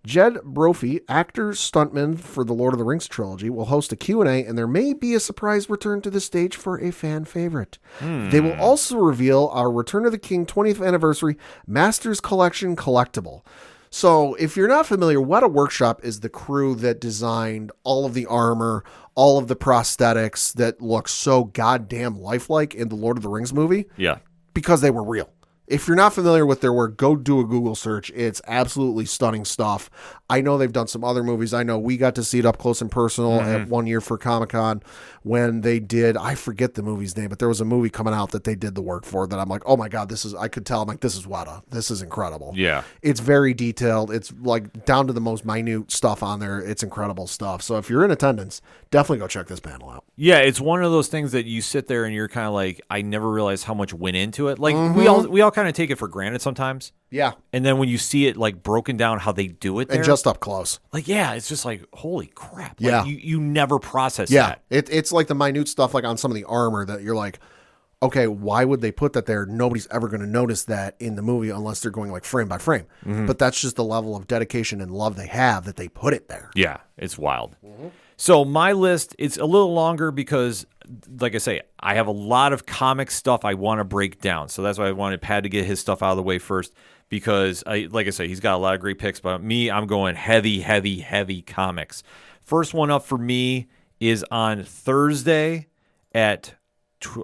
Jed Brophy, actor stuntman for the Lord of the Rings trilogy, will host a Q&A, and there may be a surprise return to the stage for a fan favorite. They will also reveal our Return of the King 20th anniversary Masters Collection collectible. So if you're not familiar, Weta Workshop is the crew that designed all of the armor, all of the prosthetics that look so goddamn lifelike in the Lord of the Rings movie. Yeah. Because they were real. If you're not familiar with their work, go do a Google search. It's absolutely stunning stuff. I know they've done some other movies. I know we got to see it up close and personal at one year for Comic-Con when they did, I forget the movie's name, but there was a movie coming out that they did the work for that I'm like, oh my God, I could tell. I'm like, this is Weta. This is incredible. Yeah. It's very detailed. It's like down to the most minute stuff on there. It's incredible stuff. So if you're in attendance, definitely go check this panel out. Yeah, it's one of those things that you sit there and you're kind of like, I never realized how much went into it. Like we all kind of take it for granted sometimes. Yeah. And then when you see it like broken down how they do it there, And just up close. like, yeah, it's just like, holy crap. Yeah. Like, you never process Yeah. that. It's like the minute stuff like on some of the armor that you're like, okay, why would they put that there? Nobody's ever going to notice that in the movie unless they're going like frame by frame. But that's just the level of dedication and love they have that they put it there. Yeah, it's wild. So my list, it's a little longer because, like I say, I have a lot of comic stuff I want to break down. So that's why I wanted Pat to get his stuff out of the way first because, like I say, he's got a lot of great picks. But me, I'm going heavy comics. First one up for me is on Thursday at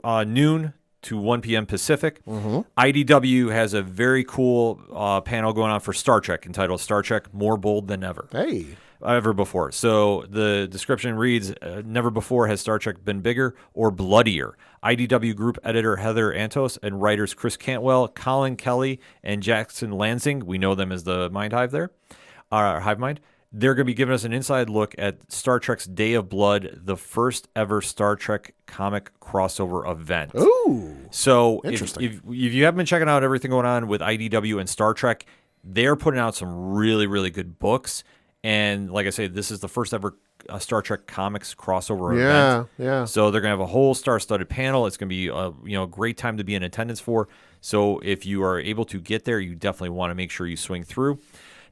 noon to 1 p.m. Pacific. IDW has a very cool panel going on for Star Trek entitled Star Trek More Bold Than Ever. Hey. Ever before. So the description reads, never before has Star Trek been bigger or bloodier. IDW group editor Heather Antos and writers Chris Cantwell, Colin Kelly, and Jackson Lansing, we know them as the Mind Hive there, Hive Mind, they're going to be giving us an inside look at Star Trek's Day of Blood, the first ever Star Trek comic crossover event. Ooh. So Interesting. if you haven't been checking out everything going on with IDW and Star Trek, they're putting out some really good books. And like I say, this is the first ever Star Trek comics crossover event. Yeah. So they're going to have a whole star-studded panel. It's going to be a great time to be in attendance for. So if you are able to get there, you definitely want to make sure you swing through.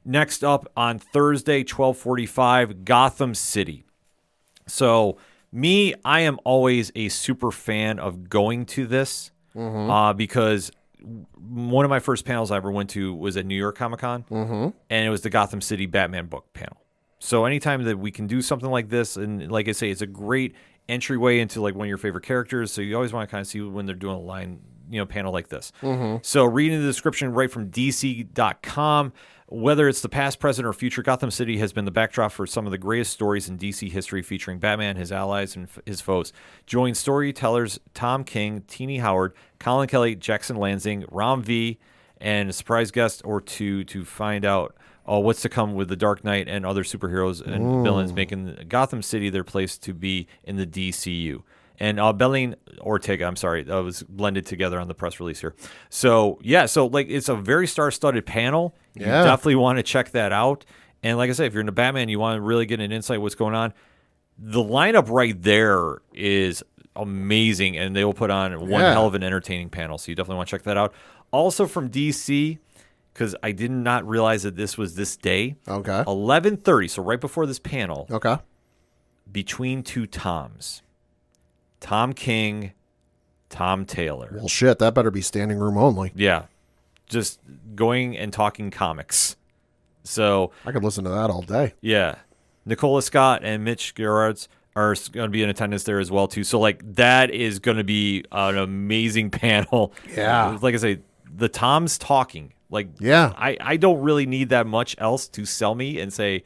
Next up on Thursday, 12:45, Gotham City. So me, I am always a super fan of going to this because one of my first panels I ever went to was at New York Comic Con, and it was the Gotham City Batman book panel. So anytime that we can do something like this, and like I say, it's a great entryway into like one of your favorite characters. So you always want to kind of see when they're doing a line, panel like this. So reading the description right from DC.com, whether it's the past, present, or future, Gotham City has been the backdrop for some of the greatest stories in DC history featuring Batman, his allies, and his foes. Join storytellers Tom King, Teenie Howard, Colin Kelly, Jackson Lansing, Ram V, and a surprise guest or two to find out what's to come with the Dark Knight and other superheroes and villains, making Gotham City their place to be in the DCU. And Belline Ortega, I'm sorry, that was blended together on the press release here. So, yeah, it's a very star-studded panel. You definitely want to check that out. And like I said, if you're into Batman, you want to really get an insight what's going on. The lineup right there is amazing, and they will put on one hell of an entertaining panel. So you definitely want to check that out. Also from DC, because I did not realize that this was this day. Okay. 11:30, so right before this panel. Okay. Between Two Toms. Tom King, Tom Taylor. Well, shit, that better be standing room only. Yeah. Just going and talking comics. So, I could listen to that all day. yeah. Nicola Scott and Mitch Gerards are going to be in attendance there as well, too. So, that is going to be an amazing panel. Yeah. Like I say, the Tom's talking. Yeah. I don't really need that much else to sell me and say,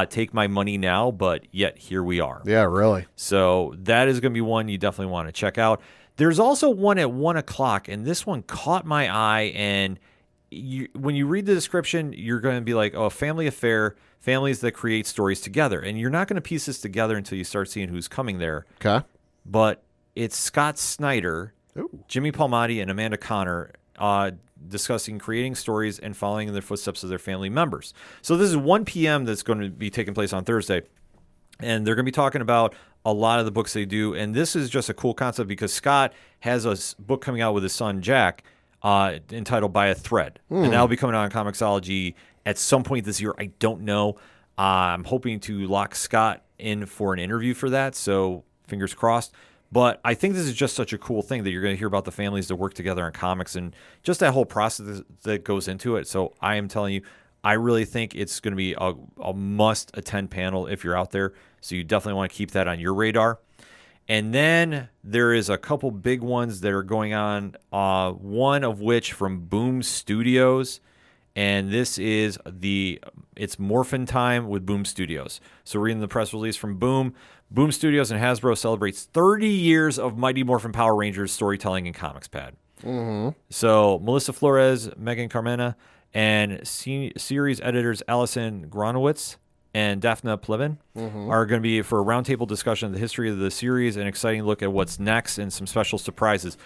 take my money now, but yet here we are. Yeah, really. So that is going to be one you definitely want to check out. There's also one at 1 o'clock, and this one caught my eye. And when you read the description, you're going to be like, oh, family affair, families that create stories together. And you're not going to piece this together until you start seeing who's coming there. Okay. But it's Scott Snyder, Jimmy Palmiotti, and Amanda Connor discussing creating stories and following in the footsteps of their family members. So this is 1 p.m. that's going to be taking place on Thursday. And they're going to be talking about a lot of the books they do. And this is just a cool concept because Scott has a book coming out with his son, Jack, entitled By a Thread. And that'll be coming out on Comixology at some point this year. I don't know. I'm hoping to lock Scott in for an interview for that. So fingers crossed. But I think this is just such a cool thing that you're going to hear about the families that work together on comics and just that whole process that goes into it. So I am telling you, I really think it's going to be a must-attend panel if you're out there. So you definitely want to keep that on your radar. And then there is a couple big ones that are going on, one of which from Boom Studios. And this is it's Morphin Time with Boom Studios. So reading the press release from Boom Studios and Hasbro celebrates 30 years of Mighty Morphin Power Rangers storytelling and comics pad. Mm-hmm. So Melissa Flores, Megan Carmena, and series editors Allison Gronowitz and Daphne Plevin are going to be for a roundtable discussion of the history of the series, an exciting look at what's next, and some special surprises.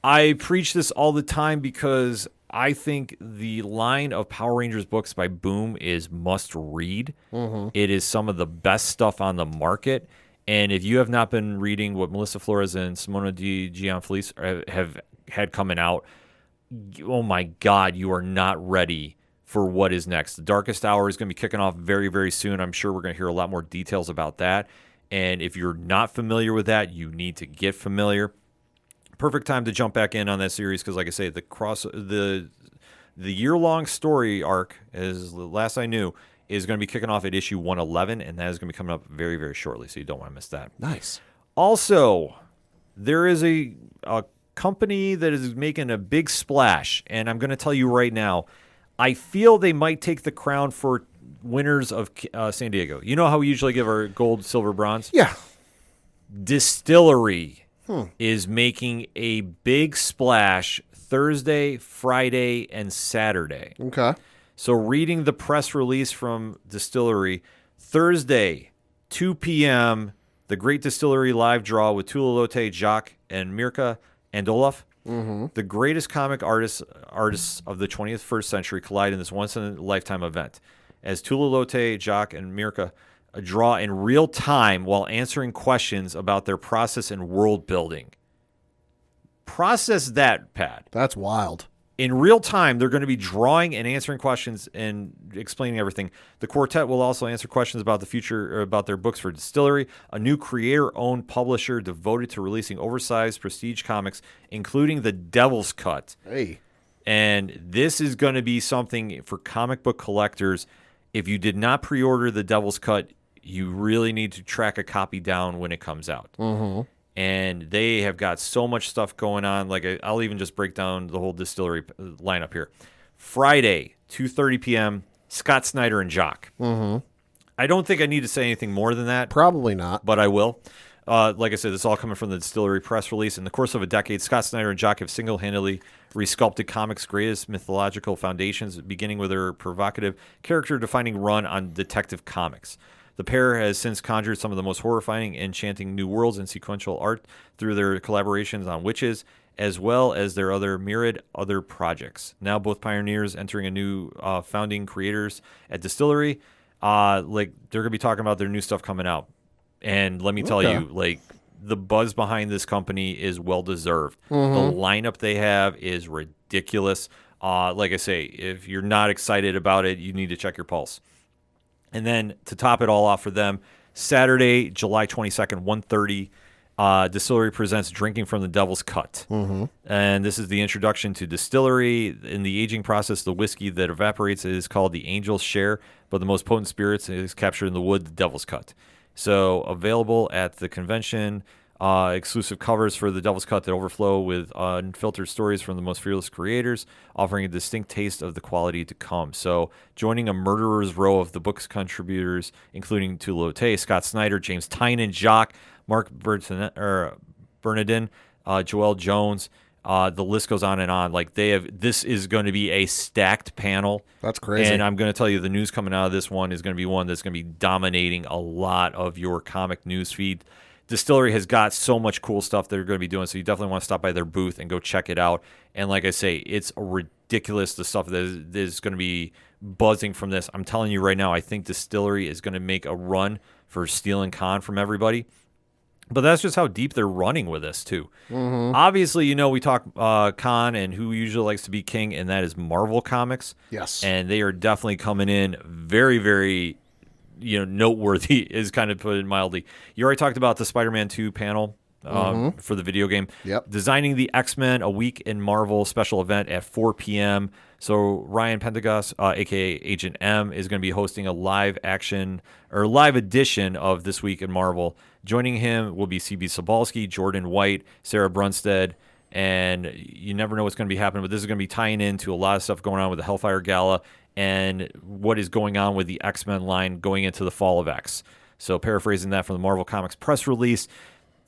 I preach this all the time because I think the line of Power Rangers books by Boom is must read. It is some of the best stuff on the market. And if you have not been reading what Melissa Flores and Simona Di Gianfelice have had coming out, oh my God, you are not ready for what is next. The Darkest Hour is going to be kicking off very, very soon. I'm sure we're going to hear a lot more details about that. And if you're not familiar with that, you need to get familiar. Perfect time to jump back in on that series because, like I say, the year-long story arc, as the last I knew, is going to be kicking off at issue 111, and that is going to be coming up very, very shortly, so you don't want to miss that. Nice. Also, there is a company that is making a big splash, and I'm going to tell you right now, I feel they might take the crown for winners of San Diego. You know how we usually give our gold, silver, bronze? Yeah. Distillery is making a big splash Thursday, Friday, and Saturday. Okay. So reading the press release from Distillery, Thursday, 2 p.m., the Great Distillery live draw with Tula Lote, Jacques, and Mirka Andolov. The greatest comic artists of the 21st century collide in this once-in-a-lifetime event. As Tula Lote, Jacques, and Mirka draw in real time while answering questions about their process and world building. Process that, Pat. That's wild. In real time, they're going to be drawing and answering questions and explaining everything. The quartet will also answer questions about the future, about their books for Distillery, a new creator-owned publisher devoted to releasing oversized prestige comics, including The Devil's Cut. Hey. And this is going to be something for comic book collectors. If you did not pre-order The Devil's Cut, you really need to track a copy down when it comes out. And they have got so much stuff going on. Like I'll even just break down the whole Distillery lineup here. Friday, 2:30 p.m., Scott Snyder and Jock. I don't think I need to say anything more than that. Probably not. But I will. Like I said, this is all coming from the Distillery press release. In the course of a decade, Scott Snyder and Jock have single-handedly resculpted comics' greatest mythological foundations, beginning with their provocative, character-defining run on Detective Comics. The pair has since conjured some of the most horrifying, enchanting new worlds in sequential art through their collaborations on Witches, as well as their myriad other projects. Now both pioneers entering a new founding creators at Distillery. They're going to be talking about their new stuff coming out. And let me tell you, the buzz behind this company is well-deserved. The lineup they have is ridiculous. Like I say, if you're not excited about it, you need to check your pulse. And then to top it all off for them, Saturday, July 22nd, 1:30, Distillery presents Drinking from the Devil's Cut. And this is the introduction to Distillery. In the aging process, the whiskey that evaporates is called the Angel's Share, but the most potent spirits is captured in the wood, the Devil's Cut. So available at the convention, exclusive covers for the Devil's Cut that overflow with unfiltered stories from the most fearless creators, offering a distinct taste of the quality to come. So joining a murderer's row of the book's contributors, including Tula Lote, Scott Snyder, James Tynan, Jacques, Mark Bernardin, Joel Jones, the list goes on and on. This is going to be a stacked panel. That's crazy. And I'm going to tell you, the news coming out of this one is going to be one that's going to be dominating a lot of your comic news feed. Distillery has got so much cool stuff they're going to be doing, so you definitely want to stop by their booth and go check it out. And like I say, it's ridiculous, the stuff that is going to be buzzing from this. I'm telling you right now, I think Distillery is going to make a run for stealing Con from everybody. But that's just how deep they're running with this, too. Obviously, we talk Con and who usually likes to be king, and that is Marvel Comics. Yes. And they are definitely coming in very, very noteworthy, is kind of put it mildly. You already talked about the Spider-Man 2 panel for the video game. Yep. Designing the X-Men, a week in Marvel special event at 4 p.m. So Ryan Pendergast, aka Agent M, is going to be hosting a live edition of This Week in Marvel. Joining him will be CB Sobalski, Jordan White, Sarah Brunstead, and you never know what's going to be happening, but this is going to be tying into a lot of stuff going on with the Hellfire Gala and what is going on with the X-Men line going into the Fall of X. So paraphrasing that from the Marvel Comics press release,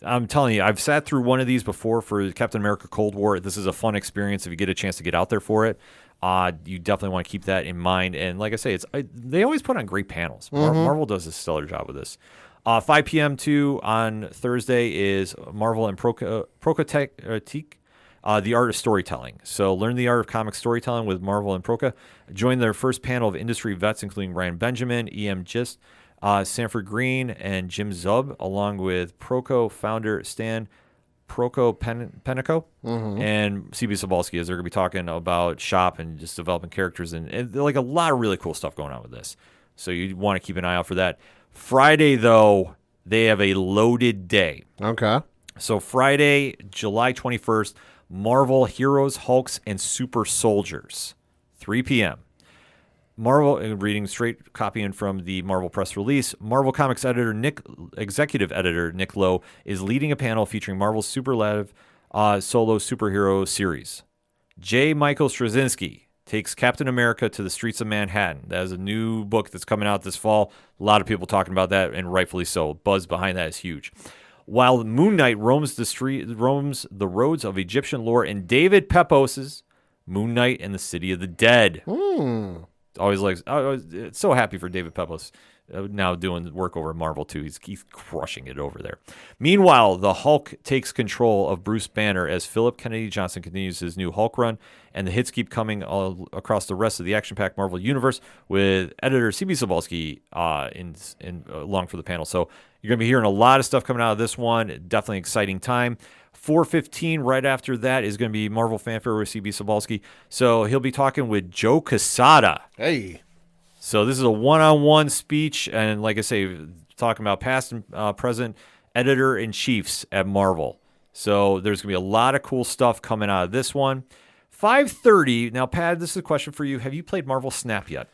I'm telling you, I've sat through one of these before for Captain America Cold War. This is a fun experience if you get a chance to get out there for it. You definitely want to keep that in mind. And like I say, they always put on great panels. Marvel does a stellar job with this. 5 p.m. too on Thursday is Marvel and Prokotek, the art of storytelling. So learn the art of comic storytelling with Marvel and Proka. Join their first panel of industry vets, including Ryan Benjamin, E.M. Gist, Sanford Green, and Jim Zub, along with Proco founder Stan Penico and CB Sobalski, as they're going to be talking about shop and just developing characters and like a lot of really cool stuff going on with this. So you want to keep an eye out for that. Friday, though, they have a loaded day. Okay. So Friday, July 21st, Marvel Heroes, Hulks, and Super Soldiers, 3 p.m. Marvel, reading straight copying from the Marvel press release, Marvel Comics executive editor Nick Lowe is leading a panel featuring Marvel's superlative solo superhero series. J. Michael Straczynski takes Captain America to the streets of Manhattan. That is a new book that's coming out this fall. A lot of people talking about that, and rightfully so. Buzz behind that is huge. While Moon Knight roams the roads of Egyptian lore in David Pepos's Moon Knight and the City of the Dead. Always so happy for David Pepos now doing work over at Marvel too. He's crushing it over there. Meanwhile, the Hulk takes control of Bruce Banner as Philip Kennedy Johnson continues his new Hulk run, and the hits keep coming all across the rest of the action-packed Marvel universe with editor CB Sobalski along for the panel. So you're going to be hearing a lot of stuff coming out of this one. Definitely exciting time. 4:15 right after that is going to be Marvel Fanfare with CB Sobalski. So he'll be talking with Joe Quesada. Hey. So this is a one-on-one speech, and like I say, talking about past and present editor-in-chiefs at Marvel. So there's going to be a lot of cool stuff coming out of this one. 5:30. Now, Pat, this is a question for you. Have you played Marvel Snap yet?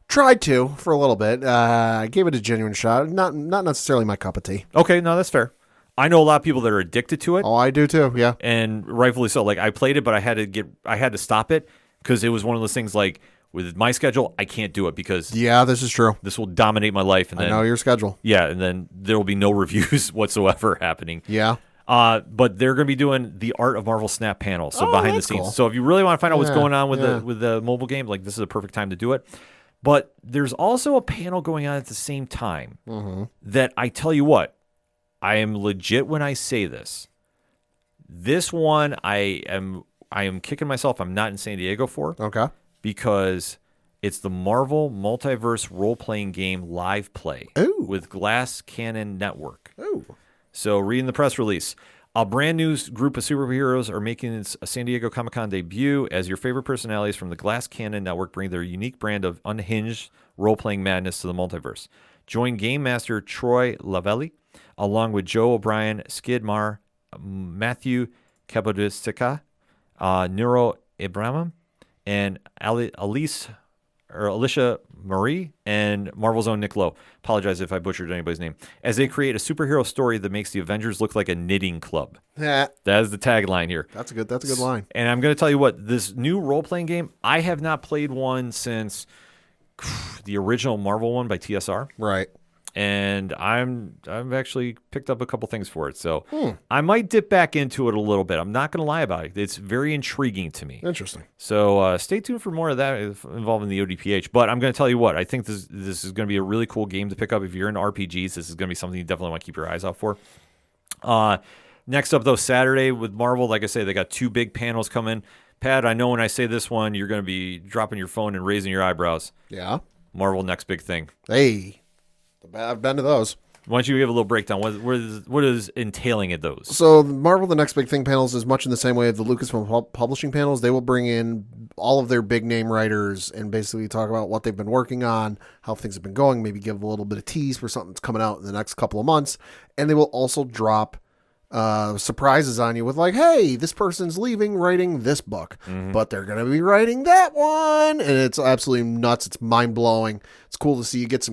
Tried to for a little bit. I gave it a genuine shot. Not necessarily my cup of tea. Okay, no, that's fair. I know a lot of people that are addicted to it. Oh, I do too. Yeah, and rightfully so. Like I played it, but I had to stop it because it was one of those things. Like with my schedule, I can't do it because this is true. This will dominate my life. And then, I know your schedule. Yeah, and then there will be no reviews whatsoever happening. Yeah. But they're going to be doing the Art of Marvel Snap panel, so behind the scenes. Cool. So if you really want to find out what's going on with the mobile game, like this is a perfect time to do it. But there's also a panel going on at the same time that I tell you what, I am legit when I say this. This one I am kicking myself I'm not in San Diego for. Okay. Because it's the Marvel Multiverse role-playing game live play with Glass Cannon Network. Ooh. So reading the press release, a brand new group of superheroes are making its San Diego Comic-Con debut as your favorite personalities from the Glass Cannon Network bring their unique brand of unhinged role-playing madness to the multiverse. Join Game Master Troy Lavelli, along with Joe O'Brien, Skid Marr, Matthew Capodistica, Nero Ibrahim, and Alicia Marie, and Marvel's own Nick Lowe. Apologize if I butchered anybody's name. As they create a superhero story that makes the Avengers look like a knitting club. Yeah. That is the tagline here. That's a good line. And I'm going to tell you what, this new role-playing game, I have not played one since the original Marvel one by TSR. Right. And I've actually picked up a couple things for it. So I might dip back into it a little bit. I'm not going to lie about it. It's very intriguing to me. Interesting. So stay tuned for more of that involving the ODPH. But I'm going to tell you what, I think this is going to be a really cool game to pick up. If you're into RPGs, this is going to be something you definitely want to keep your eyes out for. Next up, though, Saturday with Marvel, like I say, they got two big panels coming. Pat, I know when I say this one, you're going to be dropping your phone and raising your eyebrows. Yeah. Marvel Next Big Thing. Hey. I've been to those. Why don't you give a little breakdown? What is entailing at those? So Marvel The Next Big Thing panels is much in the same way of the Lucasfilm Publishing panels. They will bring in all of their big name writers and basically talk about what they've been working on, how things have been going, maybe give a little bit of tease for something that's coming out in the next couple of months. And they will also drop surprises on you with like, hey, this person's leaving writing this book, but they're going to be writing that one. And it's absolutely nuts. It's mind blowing. It's cool to see you get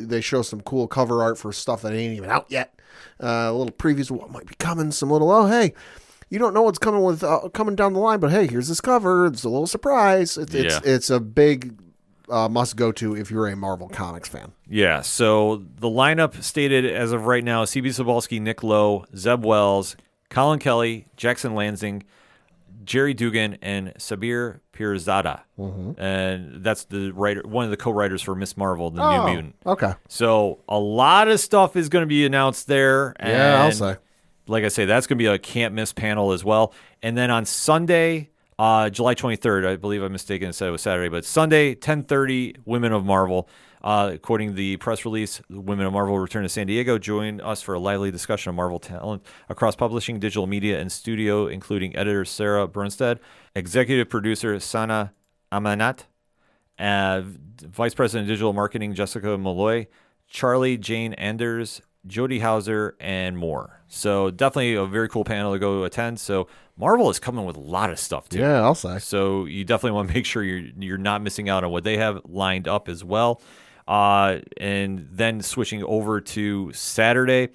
they show some cool cover art for stuff that ain't even out yet. A little previews of what might be coming, oh, hey, you don't know what's coming coming down the line, but hey, here's this cover. It's a little surprise. It's a big must go to if you're a Marvel Comics fan. Yeah, so the lineup stated as of right now: C.B. Cebulski, Nick Lowe, Zeb Wells, Colin Kelly, Jackson Lansing, Jerry Dugan, and Sabir Pirzada. And that's the writer, one of the co-writers for Miss Marvel, the New Mutant. Okay. So a lot of stuff is going to be announced there. And Yeah, I'll say. like I say, that's going to be a can't miss panel as well. And then on Sunday, July 23rd, I believe I'm mistaken and said it was Saturday, but Sunday, 10:30, Women of Marvel. According to the press release, Women of Marvel will return to San Diego. Join us for a lively discussion of Marvel talent across publishing, digital media, and studio, including editor Sarah Bernstead, executive producer Sana Amanat, vice president of digital marketing Jessica Malloy, Charlie Jane Anders, Jody Hauser, and more. So definitely a very cool panel to go attend. So Marvel is coming with a lot of stuff too. Yeah, I'll say. So you definitely want to make sure you're not missing out on what they have lined up as well. And then switching over to Saturday.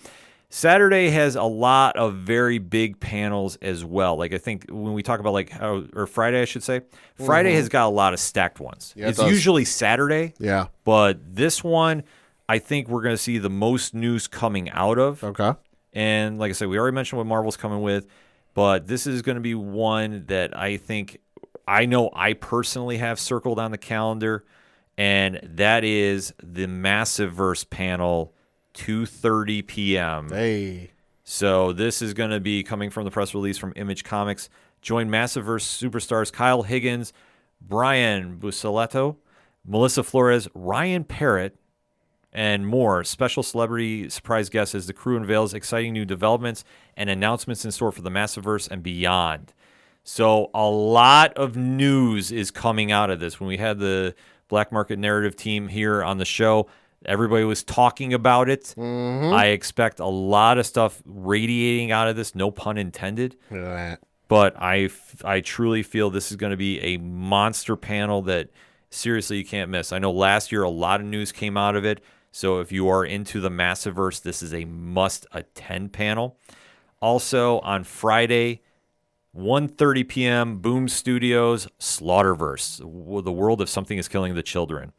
Saturday has a lot of very big panels as well. Like I think when we talk about or Friday, I should say, Friday has got a lot of stacked ones. Yeah, it it's does. usually Saturday. Yeah. But this one, I think we're going to see the most news coming out of. Okay. And like I said, we already mentioned what Marvel's coming with, but this is going to be one that I know I personally have circled on the calendar, and that is the Massiverse panel, 2:30 p.m. Hey. So this is going to be coming from the press release from Image Comics. Join Massiverse superstars Kyle Higgins, Brian Busaletto, Melissa Flores, Ryan Parrott, and more. Special celebrity surprise guests as the crew unveils exciting new developments and announcements in store for the Massiverse and beyond. So a lot of news is coming out of this. When we had the Black Market Narrative team here on the show, everybody was talking about it. I expect a lot of stuff radiating out of this, no pun intended. Look at that. But I truly feel this is going to be a monster panel that seriously you can't miss. I know last year a lot of news came out of it. So if you are into the Massiverse, this is a must-attend panel. Also on Friday, 1:30 p.m., Boom Studios, Slaughterverse, the world of something is killing the children.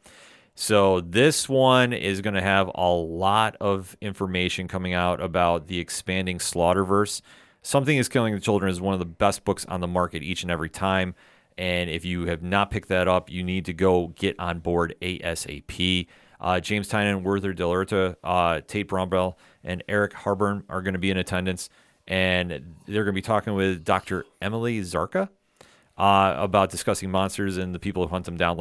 So this one is going to have a lot of information coming out about the expanding Slaughterverse. Something is Killing the Children is one of the best books on the market each and every time. And if you have not picked that up, you need to go get on board ASAP. James Tynion, Werther Delurta, Tate Brombell, and Eric Harburn are going to be in attendance. And they're going to be talking with Dr. Emily Zarka about discussing monsters and the people who hunt them down,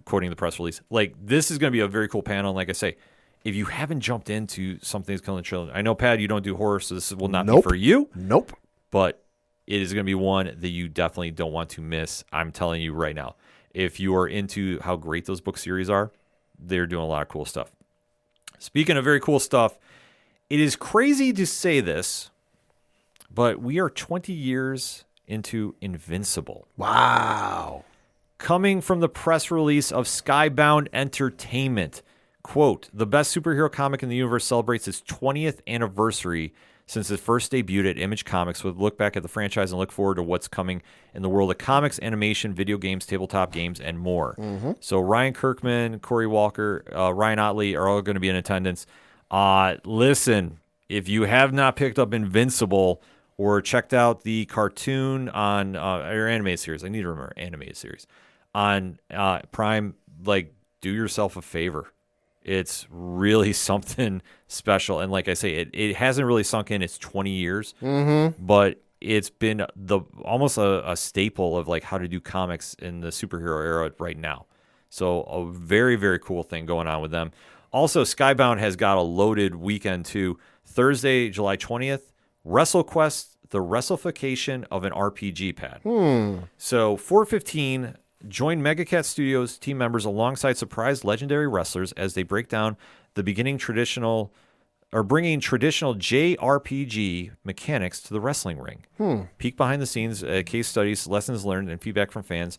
quoting the press release. This is going to be a very cool panel. And like I say, if you haven't jumped into Something's Killing the Children, I know, Pat, you don't do horror, so this will not be for you. Nope. But it is going to be one that you definitely don't want to miss. I'm telling you right now. If you are into how great those book series are, they're doing a lot of cool stuff. Speaking of very cool stuff, it is crazy to say this, but we are 20 years into Invincible. Wow. Coming from the press release of Skybound Entertainment, quote, the best superhero comic in the universe celebrates its 20th anniversary since it first debuted at Image Comics, with a look back at the franchise and look forward to what's coming in the world of comics, animation, video games, tabletop games, and more. So Ryan Kirkman, Corey Walker, Ryan Otley are all going to be in attendance. Listen, if you have not picked up Invincible or checked out the cartoon on or animated series, I need to remember animated series on Prime, do yourself a favor. It's really something special. And like I say, it hasn't really sunk in. It's 20 years, but it's been almost a staple of how to do comics in the superhero era right now. So a very, very cool thing going on with them. Also, Skybound has got a loaded weekend too. Thursday, July 20th, WrestleQuest, the Wrestleification of an RPG pad. So 4:15, join MegaCat Studios team members alongside surprised legendary wrestlers as they break down the beginning traditional are bringing traditional JRPG mechanics to the wrestling ring. Peek behind the scenes, case studies, lessons learned, and feedback from fans,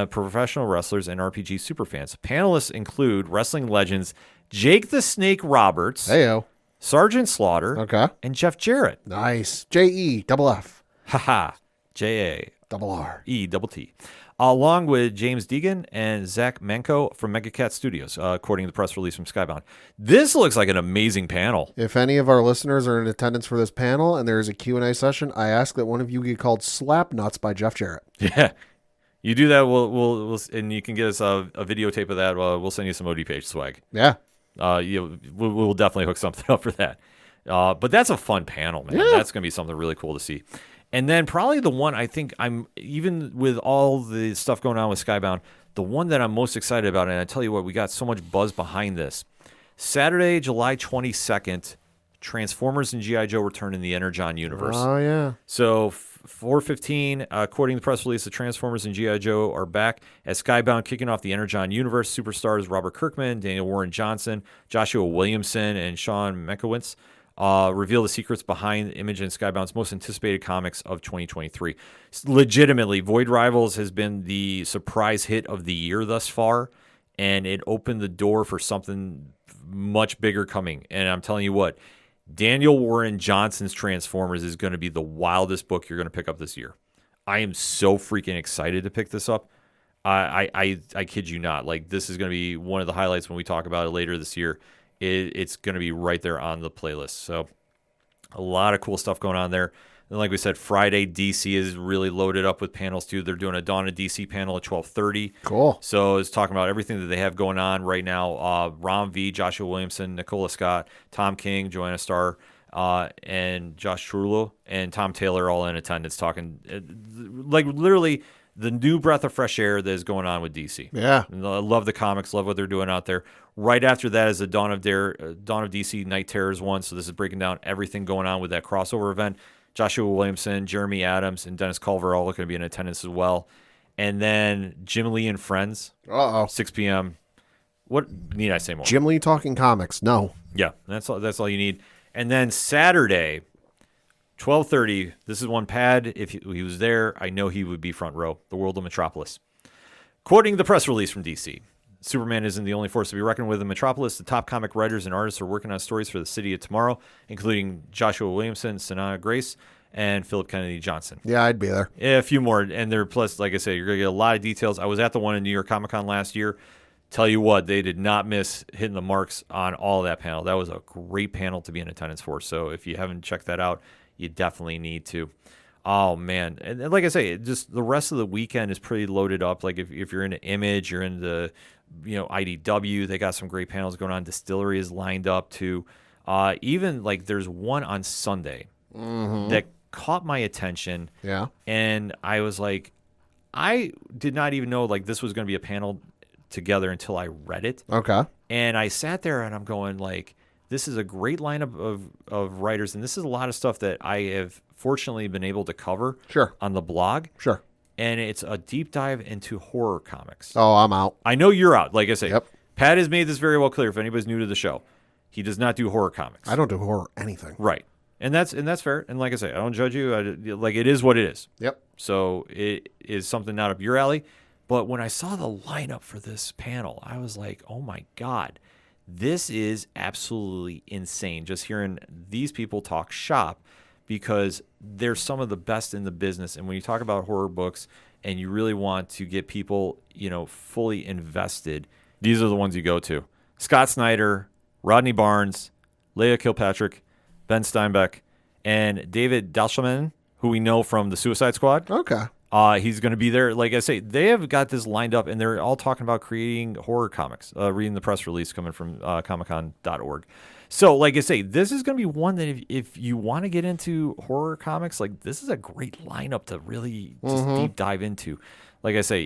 professional wrestlers, and RPG superfans. Panelists include wrestling legends Jake the Snake Roberts, Heyo. Sergeant Slaughter, Okay. and Jeff Jarrett. Nice. JEFF. Haha. JARRET. Along with James Deegan and Zach Manko from Megacat Studios, according to the press release from Skybound. This looks like an amazing panel. If any of our listeners are in attendance for this panel and there is a Q&A session, I ask that one of you get called Slap Nuts by Jeff Jarrett. Yeah. You do that, we'll and you can get us a videotape of that. We'll send you some ODPH swag. Yeah. We'll definitely hook something up for that. But that's a fun panel, man. Yeah. That's going to be something really cool to see. And then probably the one I think even with all the stuff going on with Skybound, the one that I'm most excited about, and I tell you what, we got so much buzz behind this. Saturday, July 22nd, Transformers and G.I. Joe return in the Energon universe. Oh, yeah. So 4:15, according to the press release, the Transformers and G.I. Joe are back as Skybound, kicking off the Energon universe. Superstars Robert Kirkman, Daniel Warren Johnson, Joshua Williamson, and Sean Menkiewicz reveal the secrets behind Image and Skybound's most anticipated comics of 2023. Legitimately, Void Rivals has been the surprise hit of the year thus far, and it opened the door for something much bigger coming. And I'm telling you what, Daniel Warren Johnson's Transformers is going to be the wildest book you're going to pick up this year. I am so freaking excited to pick this up. I kid you not. Like, this is going to be one of the highlights when we talk about it later this year. It's going to be right there on the playlist. So a lot of cool stuff going on there. And like we said, Friday, DC is really loaded up with panels too. They're doing a Dawn of DC panel at 12:30. Cool. So it's talking about everything that they have going on right now. Rom V, Joshua Williamson, Nicola Scott, Tom King, Joanna Starr, and Josh Trullo, and Tom Taylor all in attendance talking like literally the new breath of fresh air that is going on with DC. Yeah. And I love the comics, love what they're doing out there. Right after that is the Dawn of DC Night Terrors one. So this is breaking down everything going on with that crossover event. Joshua Williamson, Jeremy Adams, and Dennis Culver all going to be in attendance as well. And then Jim Lee and Friends, 6 p.m. What need I say more? Jim Lee talking comics. No. Yeah, that's all you need. And then Saturday, 12:30. This is one Pad. If he was there, I know he would be front row. The World of Metropolis. Quoting the press release from DC, Superman isn't the only force to be reckoned with in Metropolis. The top comic writers and artists are working on stories for the city of tomorrow, including Joshua Williamson, Sanaa Grace, and Philip Kennedy Johnson. Yeah, I'd be there. Yeah, a few more. And there, plus, like I said, you're going to get a lot of details. I was at the one in New York Comic Con last year. Tell you what, they did not miss hitting the marks on all of that panel. That was a great panel to be in attendance for. So if you haven't checked that out, you definitely need to. Oh, man. And like I say, just the rest of the weekend is pretty loaded up. Like if you're into Image, you're into IDW, they got some great panels going on. Distillery is lined up too. Even like there's one on Sunday that caught my attention. Yeah. And I was like, I did not even know like this was going to be a panel together until I read it. Okay. And I sat there and I'm going like, this is a great lineup of writers. And this is a lot of stuff that I have fortunately been able to cover on the blog. Sure. And it's a deep dive into horror comics. Oh, I'm out. I know you're out. Like I say, Yep. Pat has made this very well clear if anybody's new to the show. He does not do horror comics. I don't do horror anything. Right. And that's fair. And like I say, I don't judge you. Like it is what it is. Yep. So it is something not up your alley. But when I saw the lineup for this panel, I was like, oh my God, this is absolutely insane. Just hearing these people talk shop because they're some of the best in the business. And when you talk about horror books and you really want to get people, fully invested, these are the ones you go to. Scott Snyder, Rodney Barnes, Leah Kilpatrick, Ben Steinbeck, and David Dalshaman, who we know from the Suicide Squad. Okay. He's going to be there. Like I say, they have got this lined up, and they're all talking about creating horror comics, reading the press release coming from comiccon.org. So, like I say, this is going to be one that if you want to get into horror comics, like this is a great lineup to really just deep dive into. Like I say,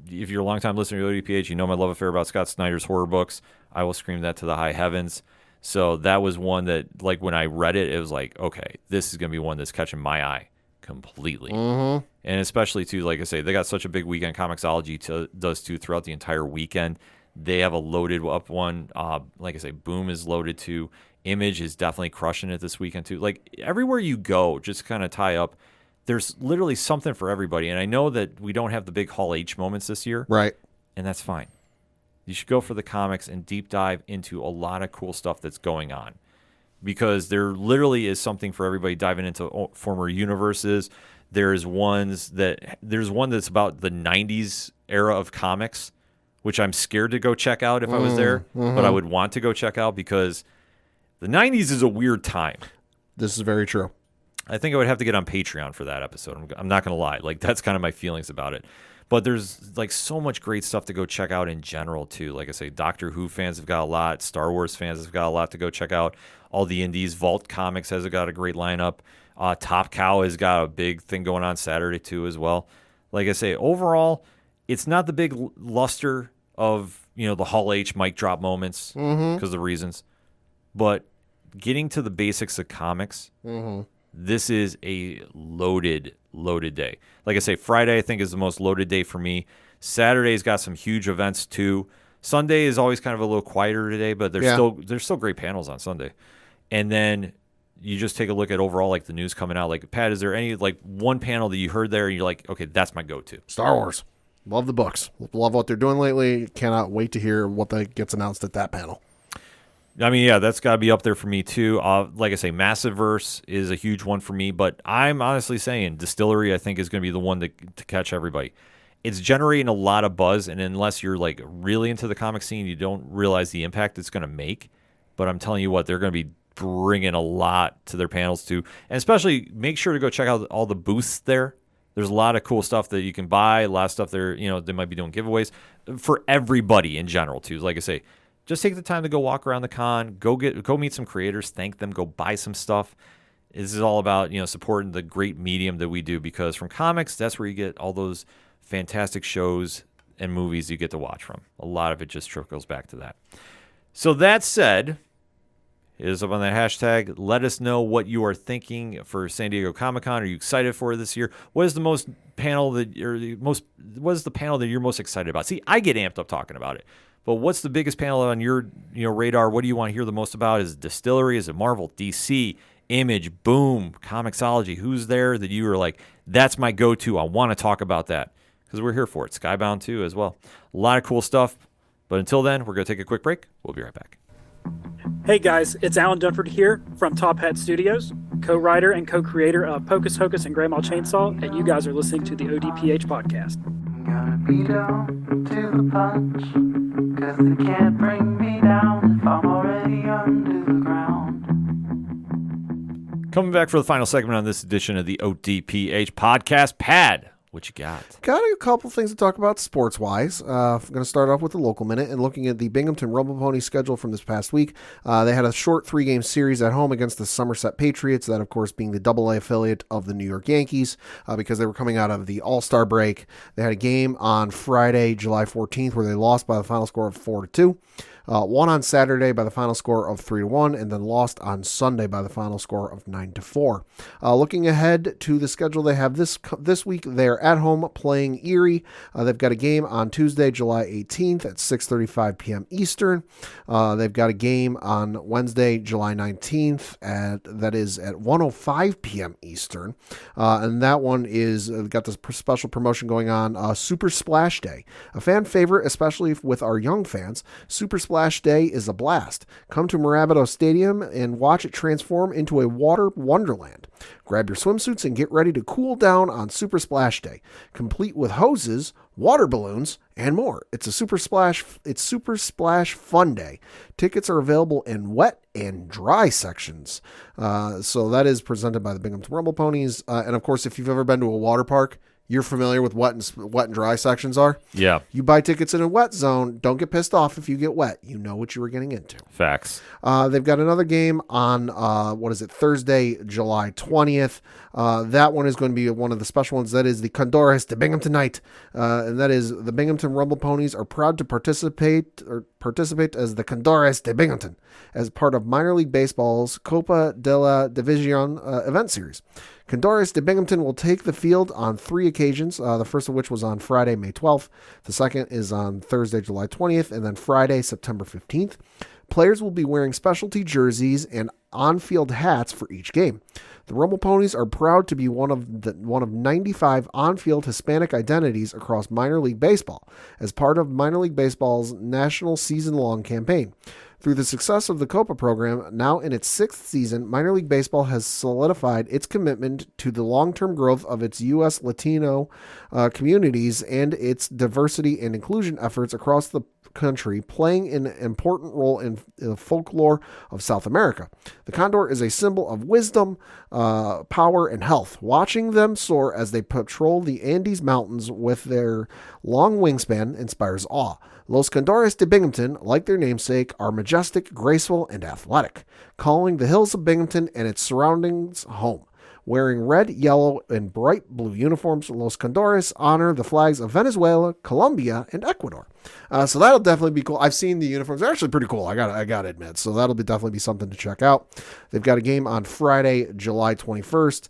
if you're a longtime listener to ODPH, you know my love affair about Scott Snyder's horror books. I will scream that to the high heavens. So that was one that, like, when I read it, it was like, okay, this is going to be one that's catching my eye completely. And especially, too, like I say, they got such a big weekend. Comixology does, too, throughout the entire weekend. They have a loaded up one. Like I say, Boom is loaded, too. Image is definitely crushing it this weekend too. Like everywhere you go, just kind of tie up, there's literally something for everybody. And I know that we don't have the big Hall H moments this year. Right. And that's fine. You should go for the comics and deep dive into a lot of cool stuff that's going on, because there literally is something for everybody diving into former universes. There's one that's about the 90s era of comics, which I'm scared to go check out if I was there, but I would want to go check out because the 90s is a weird time. This is very true. I think I would have to get on Patreon for that episode. I'm not going to lie. Like, that's kind of my feelings about it. But there's like so much great stuff to go check out in general too. Like I say, Doctor Who fans have got a lot. Star Wars fans have got a lot to go check out. All the indies. Vault Comics has got a great lineup. Top Cow has got a big thing going on Saturday too as well. Like I say, overall, it's not the big luster of the Hall H mic drop moments because of the reasons, but getting to the basics of comics. This is a loaded day. Like I say, Friday I think is the most loaded day for me. Saturday's got some huge events too. Sunday is always kind of a little quieter today, but there's still great panels on Sunday. And then you just take a look at overall like the news coming out. Like, Pat, is there any like one panel that you heard there and you're like, okay, that's my go-to? Star Wars. Love the books. Love what they're doing lately. Cannot wait to hear what gets announced at that panel. I mean, yeah, that's got to be up there for me too. Like I say, Massiverse is a huge one for me, but I'm honestly saying Distillery I think is going to be the one to catch everybody. It's generating a lot of buzz, and unless you're like really into the comic scene, you don't realize the impact it's going to make. But I'm telling you what, they're going to be bringing a lot to their panels too. And especially make sure to go check out all the booths there. There's a lot of cool stuff that you can buy, a lot of stuff there, they might be doing giveaways for everybody in general too. Like I say, just take the time to go walk around the con, go meet some creators, thank them, go buy some stuff. This is all about, supporting the great medium that we do, because from comics, that's where you get all those fantastic shows and movies you get to watch from. A lot of it just trickles back to that. So that said, hit us up on that hashtag. Let us know what you are thinking for San Diego Comic-Con. Are you excited for this year? What is the panel that you're most excited about? See, I get amped up talking about it. But what's the biggest panel on your radar? What do you want to hear the most about? Is it Distillery? Is it Marvel, DC, Image, Boom, Comixology? Who's there that you are like, that's my go-to. I want to talk about that, because we're here for it. Skybound too as well. A lot of cool stuff. But until then, we're going to take a quick break. We'll be right back. Hey guys, it's Alan Dunford here from Top Hat Studios, co-writer and co-creator of Pocus Hocus and Grandma Chainsaw, and you guys are listening to the ODPH podcast. Gotta be down to the punch, 'cause they can't bring me down if I'm already under the ground. Coming back for the final segment on this edition of the ODPH podcast. Pad, what you got? Got a couple things to talk about sports-wise. I'm going to start off with the local minute and looking at the Binghamton Rumble Pony schedule from this past week. They had a short 3-game series at home against the Somerset Patriots, that of course being the AA affiliate of the New York Yankees, because they were coming out of the All-Star break. They had a game on Friday, July 14th, where they lost by the final score of 4-2. Won on Saturday by the final score of 3-1, and then lost on Sunday by the final score of 9-4. Looking ahead to the schedule they have this week, they're at home playing Erie. They've got a game on Tuesday, July 18th at 6:35 p.m. Eastern. They've got a game on Wednesday, July 19th that is at 1:05 p.m. Eastern, and that one is got this special promotion going on, Super Splash Day, a fan favorite, especially with our young fans. Super Splash Day is a blast. Come to Mirabito Stadium and watch it transform into a water wonderland. Grab your swimsuits and get ready to cool down on Super Splash Day, complete with hoses, water balloons, and more. It's Super Splash Fun Day. Tickets are available in wet and dry sections. So that is presented by the Binghamton Rumble Ponies. And of course, if you've ever been to a water park, you're familiar with what and dry sections are. Yeah. You buy tickets in a wet zone. Don't get pissed off if you get wet. You know what you were getting into. Facts. They've got another game on, Thursday, July 20th. That one is going to be one of the special ones. That is the Condores de Binghamton Night. And that is the Binghamton Rumble Ponies are proud to participate as the Condores de Binghamton as part of Minor League Baseball's Copa de la División event series. Condores de Binghamton will take the field on 3 occasions, the first of which was on Friday, May 12th. The second is on Thursday, July 20th, and then Friday, September 15th. Players will be wearing specialty jerseys and on-field hats for each game. The Rumble Ponies are proud to be one of 95 on-field Hispanic identities across minor league baseball as part of minor league baseball's national season-long campaign. Through the success of the Copa program, now in its 6th season, minor league baseball has solidified its commitment to the long-term growth of its U.S. Latino communities and its diversity and inclusion efforts across the country, playing an important role in the folklore of South America. The condor is a symbol of wisdom, power, and health. Watching them soar as they patrol the Andes Mountains with their long wingspan inspires awe. Los Condores de Binghamton, like their namesake, are majestic, graceful, and athletic, calling the hills of Binghamton and its surroundings home. Wearing red, yellow, and bright blue uniforms, Los Condores honor the flags of Venezuela, Colombia, and Ecuador. So that'll definitely be cool. I've seen the uniforms; they're actually pretty cool. I got to admit. So that'll definitely be something to check out. They've got a game on Friday, July 21st.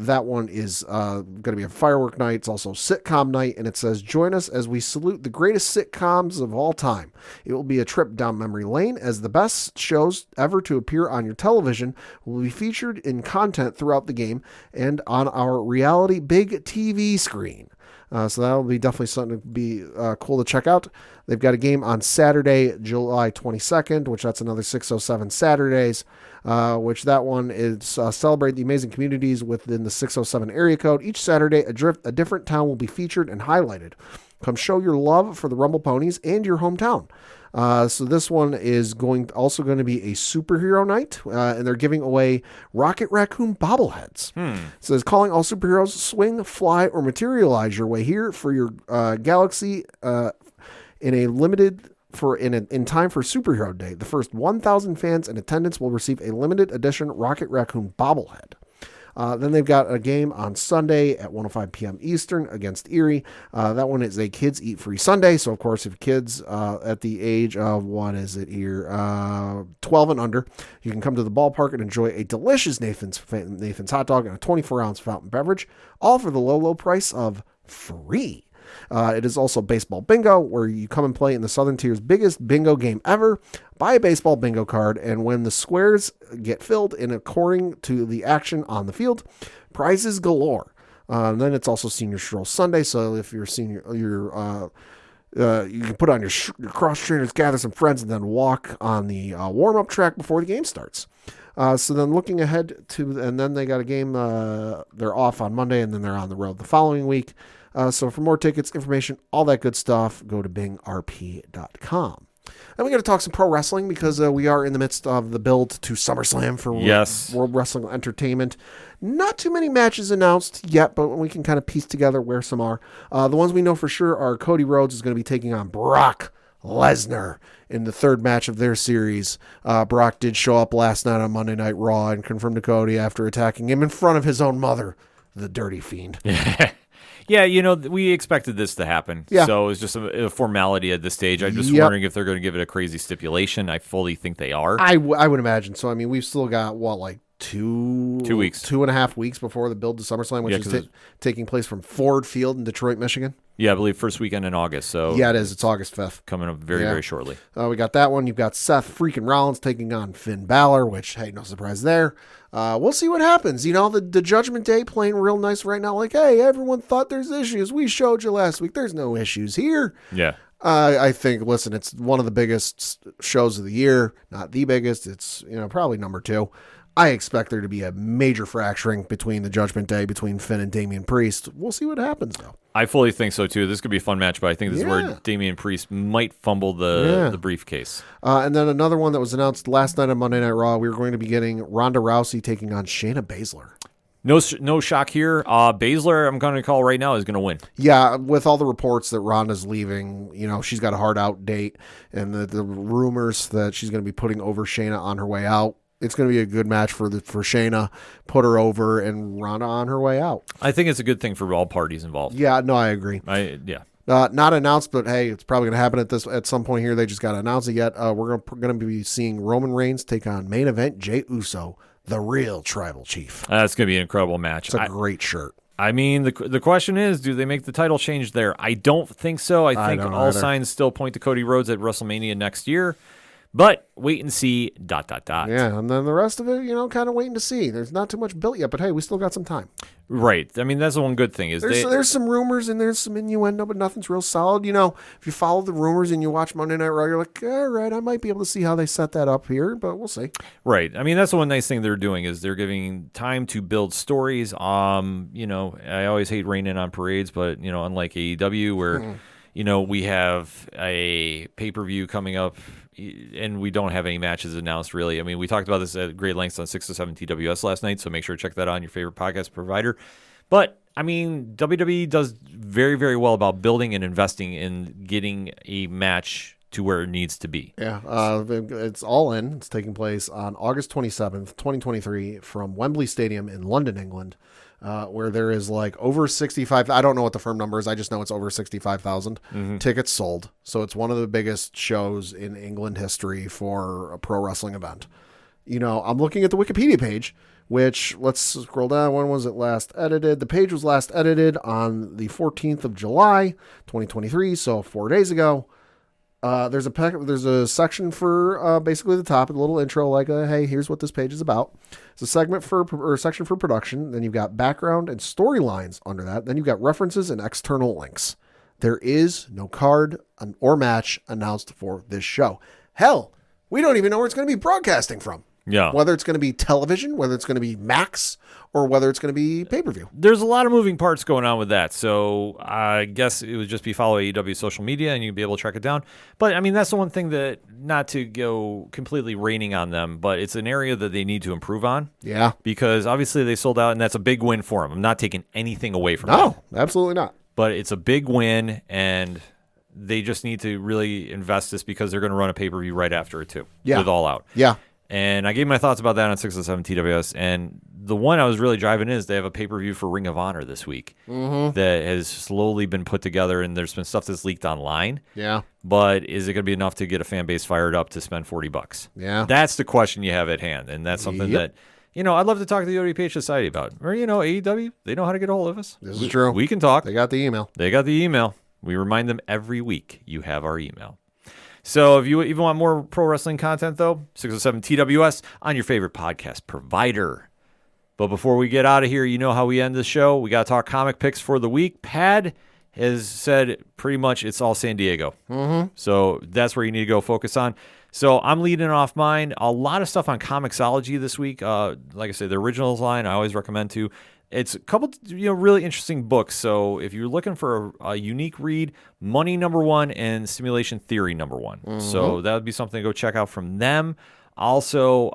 That one is going to be a firework night. It's also sitcom night, and it says, "Join us as we salute the greatest sitcoms of all time." It will be a trip down memory lane as the best shows ever to appear on your television will be featured in content throughout the game and on our reality big TV screen. So that'll be definitely something to be cool to check out. They've got a game on Saturday, July 22nd, which that's another 607 Saturdays, which that one is celebrate the amazing communities within the 607 area code. Each Saturday, a different town will be featured and highlighted. Come show your love for the Rumble Ponies and your hometown. So this one is also going to be a superhero night, and they're giving away Rocket Raccoon bobbleheads. So it's calling all superheroes, swing, fly, or materialize your way here for your galaxy in time for Superhero Day. The first 1,000 fans in attendance will receive a limited edition Rocket Raccoon bobblehead. Then they've got a game on Sunday at 1:05 p.m. Eastern against Erie. That one is a Kids Eat Free Sunday. So, of course, if kids at the age of, 12 and under, you can come to the ballpark and enjoy a delicious Nathan's hot dog and a 24-ounce fountain beverage, all for the low price of free. It is also baseball bingo, where you come and play in the Southern Tier's biggest bingo game ever. Buy a baseball bingo card, and when the squares get filled in according to the action on the field, prizes galore. And then it's also Senior Stroll Sunday, so if you're a senior, you can put on your cross trainers, gather some friends, and then walk on the warm-up track before the game starts. So then looking ahead and then they got a game, they're off on Monday, and then they're on the road the following week. So for more tickets, information, all that good stuff, go to bingrp.com. Then we got to talk some pro wrestling because we are in the midst of the build to SummerSlam for World Wrestling Entertainment. Not too many matches announced yet, but we can kind of piece together where some are. The ones we know for sure are Cody Rhodes is going to be taking on Brock Lesnar in the third match of their series. Brock did show up last night on Monday Night Raw and confirmed to Cody after attacking him in front of his own mother, the dirty fiend. Yeah, we expected this to happen. Yeah. So it was just a formality at this stage. I'm just wondering if they're going to give it a crazy stipulation. I fully think they are. I would imagine. So, I mean, we've still got, 2 weeks, 2.5 weeks before the build to SummerSlam, which is taking place from Ford Field in Detroit, Michigan. Yeah, I believe first weekend in August. So yeah, it is. It's August 5th. Coming up very shortly. We got that one. You've got Seth freaking Rollins taking on Finn Balor, which, hey, no surprise there. We'll see what happens. The Judgment Day playing real nice right now. Like, hey, everyone thought there's issues. We showed you last week. There's no issues here. Yeah. I think, listen, it's one of the biggest shows of the year. Not the biggest. It's, probably number 2. I expect there to be a major fracturing between the Judgment Day, between Finn and Damian Priest. We'll see what happens, though. I fully think so, too. This could be a fun match, but I think this is where Damian Priest might fumble the briefcase. And then another one that was announced last night on Monday Night Raw, we were going to be getting Ronda Rousey taking on Shayna Baszler. No shock here. Baszler, I'm going to call right now, is going to win. Yeah, with all the reports that Ronda's leaving, she's got a hard out date, and the rumors that she's going to be putting over Shayna on her way out. It's going to be a good match for Shayna, put her over, and Ronda on her way out. I think it's a good thing for all parties involved. Yeah, no, I agree. Not announced, but hey, it's probably going to happen at some point here. They just got to announce it yet. We're going to be seeing Roman Reigns take on main event Jey Uso, the real Tribal Chief. That's going to be an incredible match. It's a great shirt. I mean, the question is, do they make the title change there? I don't think so. I think all signs still point to Cody Rhodes at WrestleMania next year. But wait and see, ... Yeah, and then the rest of it, kind of waiting to see. There's not too much built yet, but hey, we still got some time. Right. I mean, that's the one good thing is There's some rumors and there's some innuendo, but nothing's real solid. If you follow the rumors and you watch Monday Night Raw, you're like, all right, I might be able to see how they set that up here, but we'll see. Right. I mean, that's the one nice thing they're doing is they're giving time to build stories. I always hate raining on parades, but, unlike AEW where, we have a pay-per-view coming up and we don't have any matches announced, really. I mean, we talked about this at great lengths on 6 to 7 TWS last night, so make sure to check that out on your favorite podcast provider. But, I mean, WWE does very, very well about building and investing in getting a match to where it needs to be. Yeah, it's all in. It's taking place on August 27th, 2023 from Wembley Stadium in London, England, where there is like over 65. I don't know what the firm number is. I just know it's over 65,000 tickets sold. So it's one of the biggest shows in England history for a pro wrestling event. I'm looking at the Wikipedia page, which let's scroll down. When was it last edited? The page was last edited on the 14th of July, 2023. So 4 days ago. There's a section for basically the top, a little intro like, hey, here's what this page is about. It's a section for production. Then you've got background and storylines under that. Then you've got references and external links. There is no card or match announced for this show. Hell, we don't even know where it's going to be broadcasting from. Yeah. Whether it's going to be television, whether it's going to be Max, or whether it's going to be pay-per-view. There's a lot of moving parts going on with that. So I guess it would just be follow AEW social media and you'd be able to track it down. But, I mean, that's the one thing that, not to go completely raining on them, but it's an area that they need to improve on. Yeah. Because obviously they sold out, and that's a big win for them. I'm not taking anything away from them. No, absolutely not. But it's a big win, and they just need to really invest this because they're going to run a pay-per-view right after it, too. Yeah. With All Out. Yeah. And I gave my thoughts about that on 6 and 7 TWS. And the one I was really driving is they have a pay-per-view for Ring of Honor this week that has slowly been put together, and there's been stuff that's leaked online. Yeah. But is it going to be enough to get a fan base fired up to spend $40? Yeah. That's the question you have at hand. And that's something that, I'd love to talk to the ODPH Society about. Or, AEW, they know how to get a hold of us. This is true. We can talk. They got the email. They got the email. We remind them every week you have our email. So if you even want more pro wrestling content, though, 607 TWS on your favorite podcast provider. But before we get out of here, you know how we end the show. We got to talk comic picks for the week. Pad has said pretty much it's all San Diego. So that's where you need to go focus on. So I'm leading off mine. A lot of stuff on Comixology this week. Like I said, the originals line I always recommend to. It's a couple, really interesting books. So if you're looking for a unique read, Money #1 and Simulation Theory #1. So that would be something to go check out from them. Also,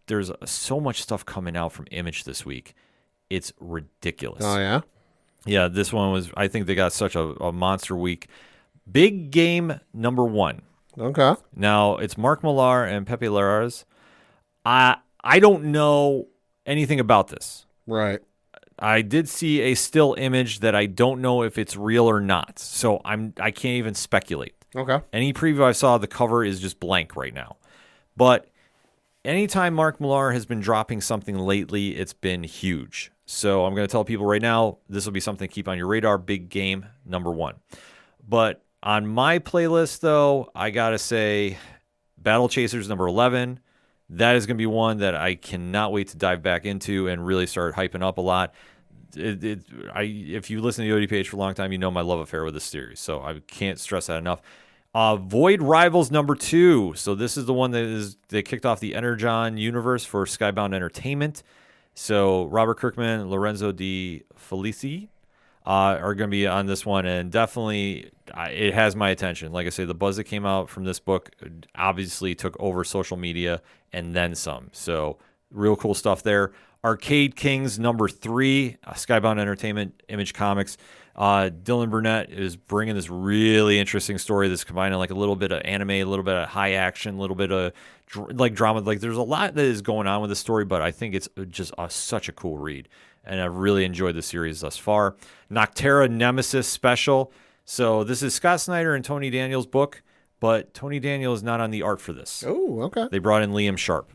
there's so much stuff coming out from Image this week. It's ridiculous. Oh, yeah? Yeah, this one was, I think they got such a monster week. Big Game #1. Okay. Now, it's Mark Millar and Pepe Larraz. I don't know anything about this. Right. I did see a still image that I don't know if it's real or not. So I can't even speculate. Okay. Any preview I saw, the cover is just blank right now. But anytime Mark Millar has been dropping something lately, it's been huge. So I'm going to tell people right now, this will be something to keep on your radar. Big Game #1. But on my playlist, though, I got to say Battle Chasers #11. That is going to be one that I cannot wait to dive back into and really start hyping up a lot. If you listen to the ODPH for a long time, you know my love affair with this series, so I can't stress that enough. Void Rivals #2. So this is the one that kicked off the Energon universe for Skybound Entertainment. So Robert Kirkman, Lorenzo Di Felici are going to be on this one, and definitely it has my attention. Like I say, the buzz that came out from this book obviously took over social media and then some. So real cool stuff there. Arcade Kings #3, Skybound Entertainment, Image Comics. Dylan Burnett is bringing this really interesting story that's combining like a little bit of anime, a little bit of high action, a little bit of like drama. Like there's a lot that is going on with the story, but I think it's just such a cool read. And I've really enjoyed the series thus far. Noctera Nemesis Special. So this is Scott Snyder and Tony Daniels' book, but Tony Daniels is not on the art for this. Oh, okay. They brought in Liam Sharp.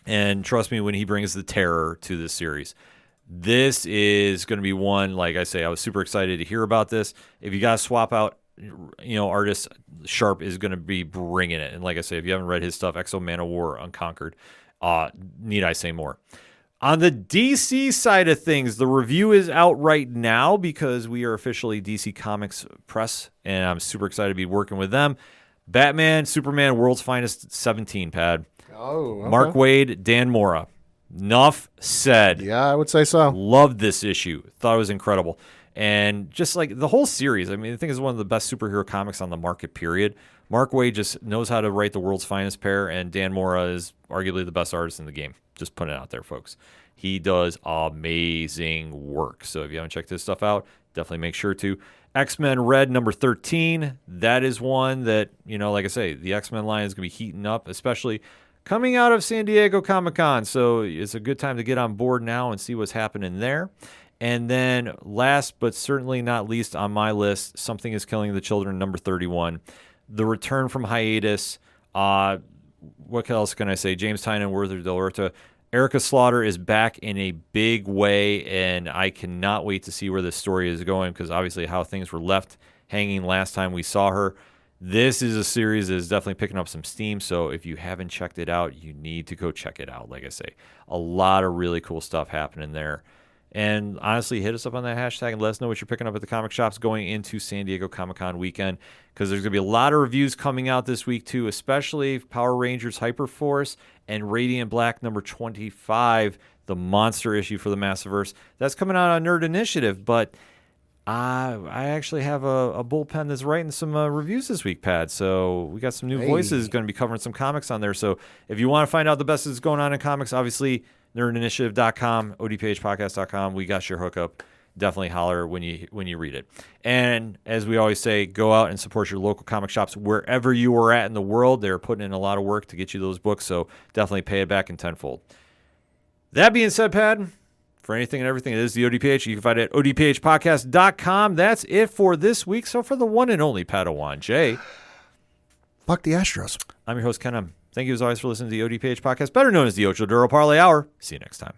And trust me when he brings the terror to this series. This is going to be one, like I say, I was super excited to hear about this. If you got to swap out artist Sharp is going to be bringing it. And like I say, if you haven't read his stuff, Exo Man of War, Unconquered, need I say more? On the DC side of things, the review is out right now because we are officially DC Comics Press, and I'm super excited to be working with them. Batman, Superman, World's Finest 17, Pad. Oh, okay. Mark Waid, Dan Mora. Enough said. Yeah, I would say so. Loved this issue. Thought it was incredible. And just like the whole series, I mean, I think it's one of the best superhero comics on the market, period. Mark Waid just knows how to write the world's finest pair, and Dan Mora is arguably the best artist in the game. Just putting it out there, folks. He does amazing work. So if you haven't checked this stuff out, definitely make sure to. X-Men Red number 13. That is one that, like I say, the X-Men line is going to be heating up, especially coming out of San Diego Comic-Con. So it's a good time to get on board now and see what's happening there. And then last but certainly not least on my list, Something is Killing the Children, number 31. The return from hiatus. What else can I say? James Tynion, Werther Dell'Orta. Erica Slaughter is back in a big way, and I cannot wait to see where this story is going because obviously how things were left hanging last time we saw her. This is a series that is definitely picking up some steam, so if you haven't checked it out, you need to go check it out. Like I say, a lot of really cool stuff happening there. And honestly, hit us up on that hashtag and let us know what you're picking up at the comic shops going into San Diego Comic-Con weekend, because there's going to be a lot of reviews coming out this week too, especially Power Rangers Hyperforce and Radiant Black number 25, the monster issue for the Massiverse. That's coming out on Nerd Initiative, but I actually have a bullpen that's writing some reviews this week, Pat. So we got some new voices going to be covering some comics on there. So if you want to find out the best that's going on in comics, obviously nerdinitiative.com, odphpodcast.com. We got your hookup. Definitely holler when you read it. And as we always say, go out and support your local comic shops wherever you are at in the world. They're putting in a lot of work to get you those books, so definitely pay it back in tenfold. That being said, Pat, for anything and everything, it is the ODPH. You can find it at odphpodcast.com. That's it for this week. So for the one and only Padawan J, Fuck the Astros. I'm your host, Ken M. Thank you as always for listening to the ODPH podcast, better known as the Ocho Duro Parlay Hour. See you next time.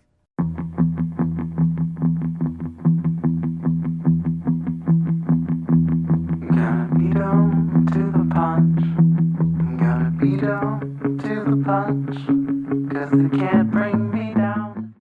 Gotta be down to the punch. Gotta be down to the punch. 'Cause they can't bring me